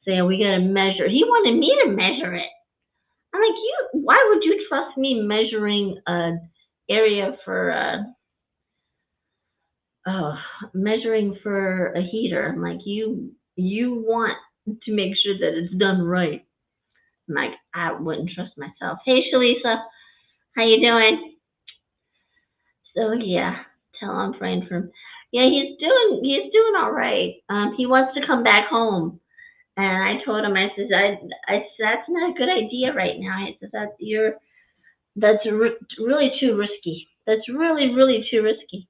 saying we gotta measure. He wanted me to measure it. I'm like, why would you trust me measuring an area for measuring for a heater? I'm like, you want to make sure that it's done right. I'm like, I wouldn't trust myself. Hey, Shalisa, how you doing? So yeah, tell I'm praying for him. Yeah, he's doing all right. He wants to come back home, and I told him, I said, that's not a good idea right now. I said that's really too risky. That's really too risky.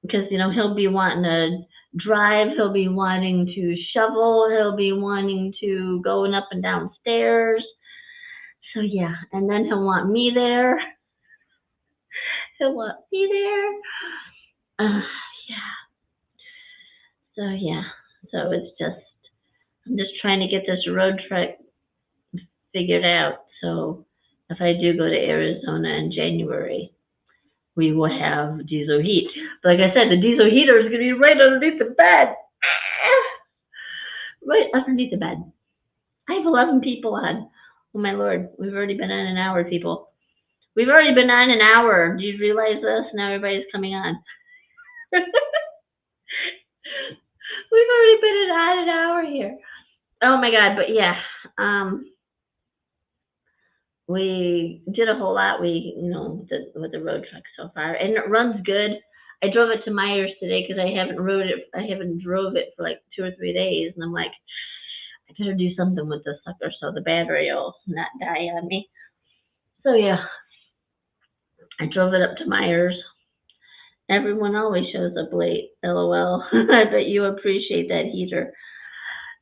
Because he'll be wanting to drive, he'll be wanting to shovel, he'll be wanting to going up and down stairs. So yeah, and then he'll want me there. He'll want me there. Yeah. So yeah. So I'm just trying to get this road trip figured out. So if I do go to Arizona in January, we will have diesel heat. But like I said, the diesel heater is going to be right underneath the bed. Right underneath the bed. I have 11 people on. Oh my Lord, we've already been on an hour, people. We've already been on an hour. Do you realize this? Now everybody's coming on. We've already been on an hour here. Oh my God, but yeah. We did a whole lot. With the road truck so far, and it runs good. I drove it to Myers today because I haven't rode it. I haven't drove it for like 2 or 3 days, and I'm like, I better do something with this sucker so the battery will not die on me. So yeah, I drove it up to Myers. Everyone always shows up late. LOL. I bet you appreciate that heater.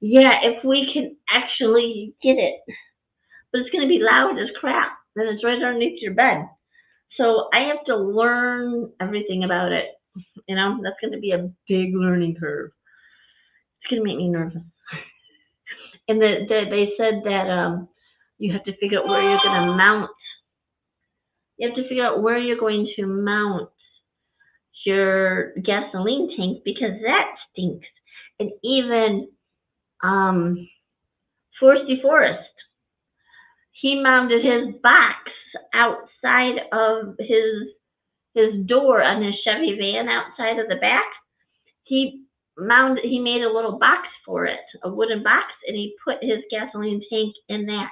Yeah, if we can actually get it, but it's going to be loud as crap. Then it's right underneath your bed. So I have to learn everything about it. That's going to be a big learning curve. It's going to make me nervous. And they said that you have to figure out where you're going to mount. You have to figure out where you're going to mount your gasoline tank because that stinks. And even Foresty Forest, he mounted his box outside of his door on his Chevy van outside of the back. He made a little box for it, a wooden box, and he put his gasoline tank in that.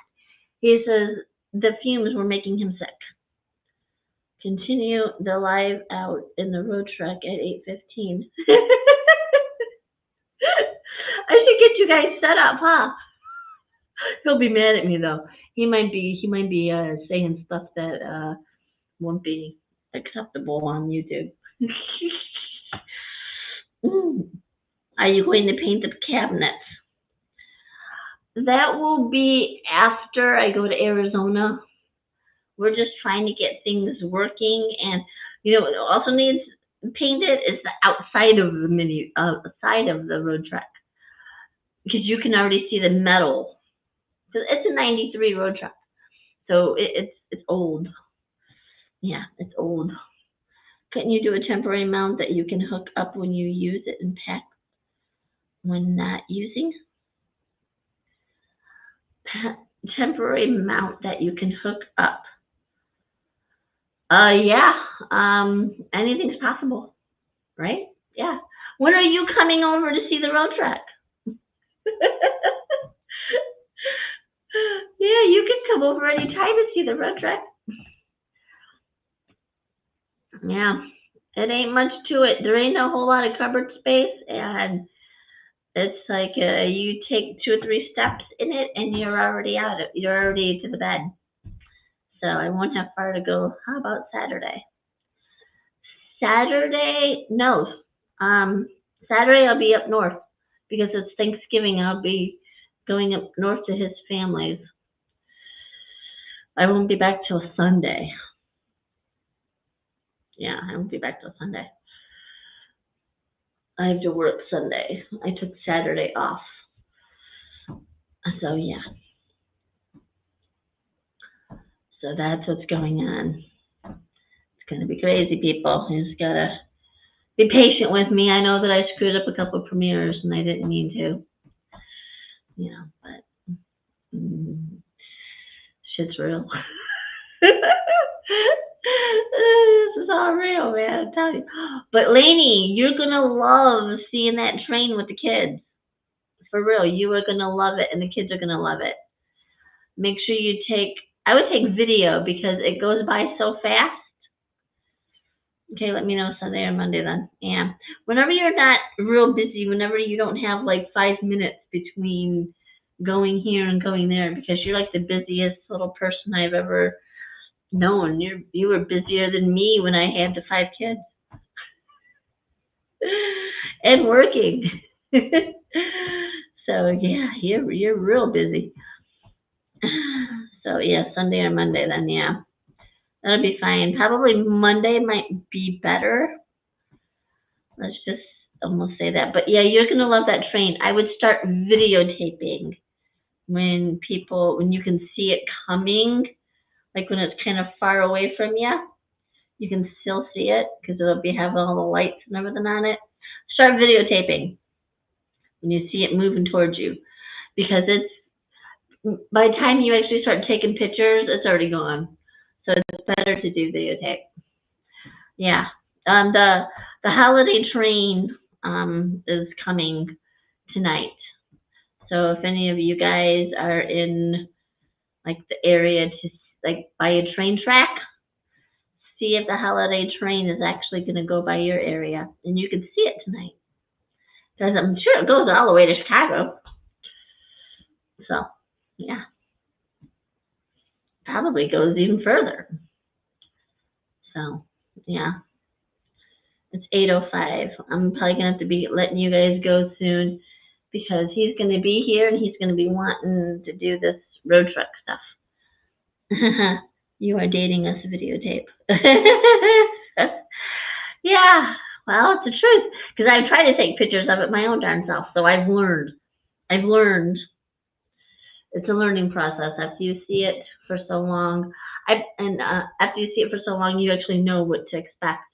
He says the fumes were making him sick. Continue the live out in the road truck at 8:15. I should get you guys set up, huh? He'll be mad at me though. He might be saying stuff that won't be acceptable on YouTube. Are you going to paint the cabinets? That will be after I go to Arizona. We're just trying to get things working, and what also needs painted is the outside of the side of the road truck, because you can already see the metal. It's a '93 road truck, so it's old. Yeah, it's old. Couldn't you do a temporary mount that you can hook up when you use it and pack when not using? Temporary mount that you can hook up. Yeah. Anything's possible, right? Yeah. When are you coming over to see the road truck? Yeah, you can come over anytime to see the road truck. Yeah, it ain't much to it. There ain't a whole lot of cupboard space, and it's like you take 2 or 3 steps in it, and you're already out. You're already to the bed. So I won't have far to go. How about Saturday? Saturday, no. Saturday I'll be up north because it's Thanksgiving. I'll be going up north to his family's. I won't be back till Sunday. Yeah, I won't be back till Sunday. I have to work Sunday. I took Saturday off. So yeah. So that's what's going on. It's going to be crazy, people. You just got to be patient with me. I know that I screwed up a couple of premieres and I didn't mean to. But shit's real. This is all real, man. I'm telling you. But Lainey, you're going to love seeing that train with the kids. For real. You are going to love it and the kids are going to love it. Make sure I would take video because it goes by so fast. Okay, let me know Sunday or Monday then. Yeah. Whenever you're not real busy, whenever you don't have like 5 minutes between going here and going there, because you're like the busiest little person I've ever known. You were busier than me when I had the 5 kids. And working. So yeah, you're real busy. So yeah, Sunday or Monday then, yeah. That'll be fine. Probably Monday might be better. Let's just almost say that. But yeah, you're going to love that train. I would start videotaping when you can see it coming, like when it's kind of far away from you. You can still see it because it'll be having all the lights and everything on it. Start videotaping when you see it moving towards you, because by the time you actually start taking pictures, it's already gone. So it's better to do videotape. Yeah. The holiday train is coming tonight. So if any of you guys are in like the area to like by a train track, see if the holiday train is actually going to go by your area, and you can see it tonight. Because I'm sure it goes all the way to Chicago. So, yeah. Probably goes even further. So, yeah. It's 8:05. I'm probably going to have to be letting you guys go soon because he's going to be here and he's going to be wanting to do this road truck stuff. You are dating us videotape. Yeah, well, it's the truth. Because I've tried to take pictures of it my own darn self, so I've learned. It's a learning process after you see it for so long. After you see it for so long, you actually know what to expect.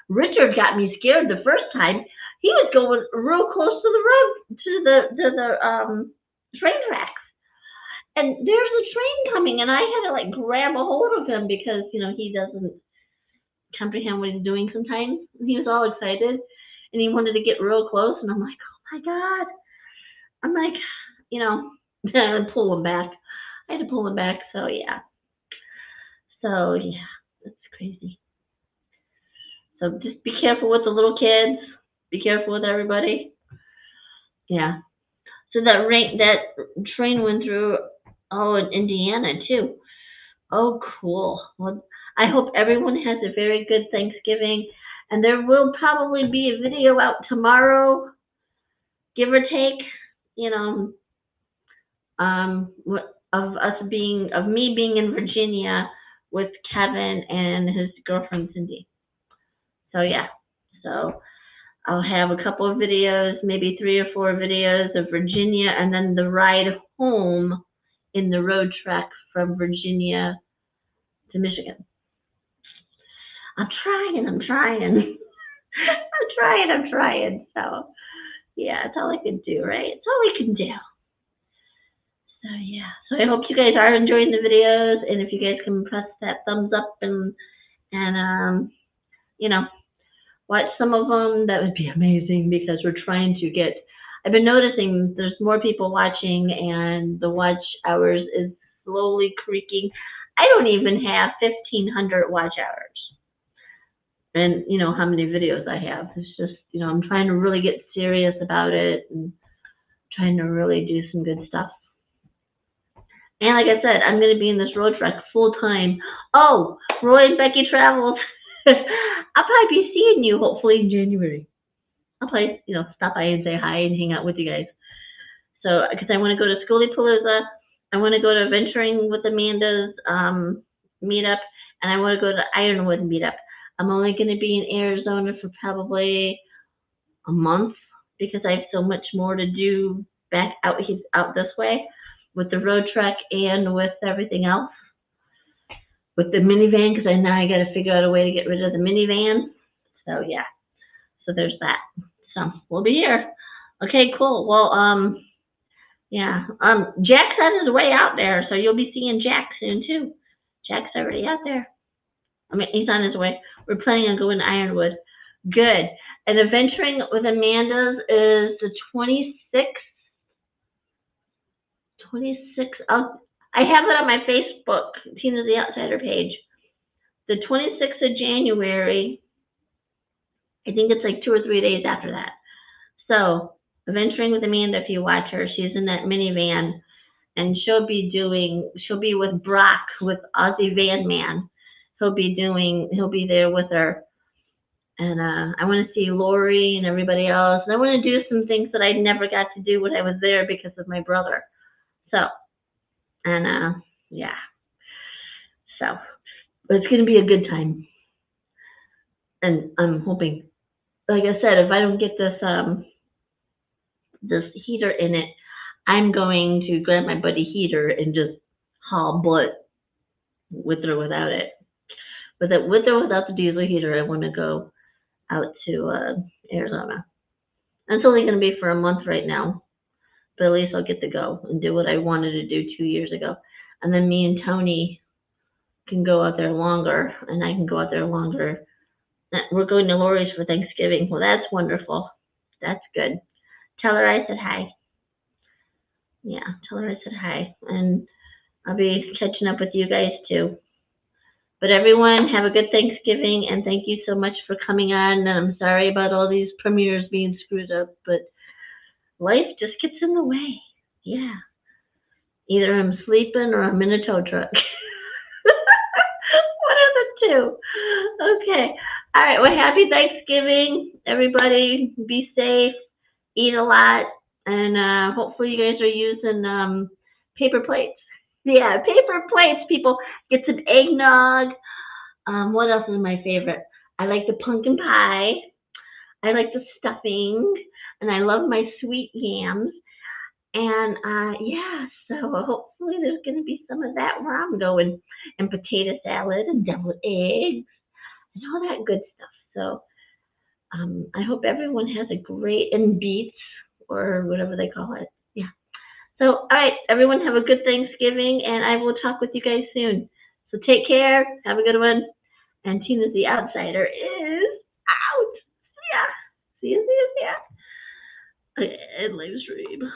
Richard got me scared the first time. He was going real close to the road, to the train tracks. And there's a train coming, and I had to like grab a hold of him because, he doesn't comprehend what he's doing sometimes. And he was all excited, and he wanted to get real close, and I'm like, oh my God. I'm like, I had to pull him back. So yeah. That's crazy. So just be careful with the little kids. Be careful with everybody. Yeah. So that train went through in Indiana too. Oh, cool. Well, I hope everyone has a very good Thanksgiving, and there will probably be a video out tomorrow, give or take. Of me being in Virginia with Kevin and his girlfriend Cindy. So yeah. So I'll have a couple of videos, maybe 3 or 4 videos of Virginia, and then the ride home in the road truck from Virginia to Michigan. I'm trying. I'm trying. So yeah, it's all I can do, right? It's all I can do. So yeah. So I hope you guys are enjoying the videos, and if you guys can press that thumbs up and watch some of them, that would be amazing because we're trying to get. I've been noticing there's more people watching, and the watch hours is slowly creaking. I don't even have 1,500 watch hours. And how many videos I have. It's just, I'm trying to really get serious about it and trying to really do some good stuff. And like I said, I'm going to be in this road truck full time. Oh, Roy and Becky Travels. I'll probably be seeing you hopefully in January. I'll probably, stop by and say hi and hang out with you guys. So, because I want to go to Schoolypalooza, I want to go to Venturing with Amanda's meetup, and I want to go to Ironwood meetup. I'm only going to be in Arizona for probably a month because I have so much more to do back out this way with the road truck and with everything else. With the minivan, because now I got to figure out a way to get rid of the minivan. So yeah, so there's that. So we'll be here. Okay, cool. Well, yeah. Jack's on his way out there, so you'll be seeing Jack soon too. Jack's already out there. He's on his way. We're planning on going to Ironwood. Good. And Adventuring with Amanda's is the 26th. 26th. I have it on my Facebook, Tina the Outsider page. The 26th of January. I think it's like 2 or 3 days after that. So, Adventuring with Amanda, if you watch her, she's in that minivan, and she'll be with Brock, with Aussie Van Man. He'll be there with her. And I want to see Lori and everybody else. And I want to do some things that I never got to do when I was there because of my brother. So, and yeah. So, but it's going to be a good time. And I'm hoping, like I said, if I don't get this heater in it, I'm going to grab my buddy heater and just haul butt with or without it. With or without the diesel heater, I want to go out to Arizona. It's only going to be for a month right now, but at least I'll get to go and do what I wanted to do 2 years ago. And then me and Tony can go out there longer, and I can go out there longer. We're going to Lori's for Thanksgiving. Well, that's wonderful. That's good. Tell her I said hi. Yeah, tell her I said hi. And I'll be catching up with you guys too. But everyone, have a good Thanksgiving, and thank you so much for coming on. And I'm sorry about all these premieres being screwed up, but life just gets in the way. Yeah. Either I'm sleeping or I'm in a tow truck. One of the two. Okay. All right. Well, happy Thanksgiving, everybody. Be safe. Eat a lot, and hopefully you guys are using paper plates. Yeah, paper plates. People get some eggnog. What else is my favorite? I like the pumpkin pie. I like the stuffing, and I love my sweet yams. And yeah, so hopefully there's going to be some of that where I'm going, and potato salad and deviled eggs and all that good stuff. So I hope everyone has a great and beets or whatever they call it. Yeah. So all right, everyone have a good Thanksgiving, and I will talk with you guys soon. So take care. Have a good one. And Tina's the outsider is out. Yeah. See you. Okay, live stream.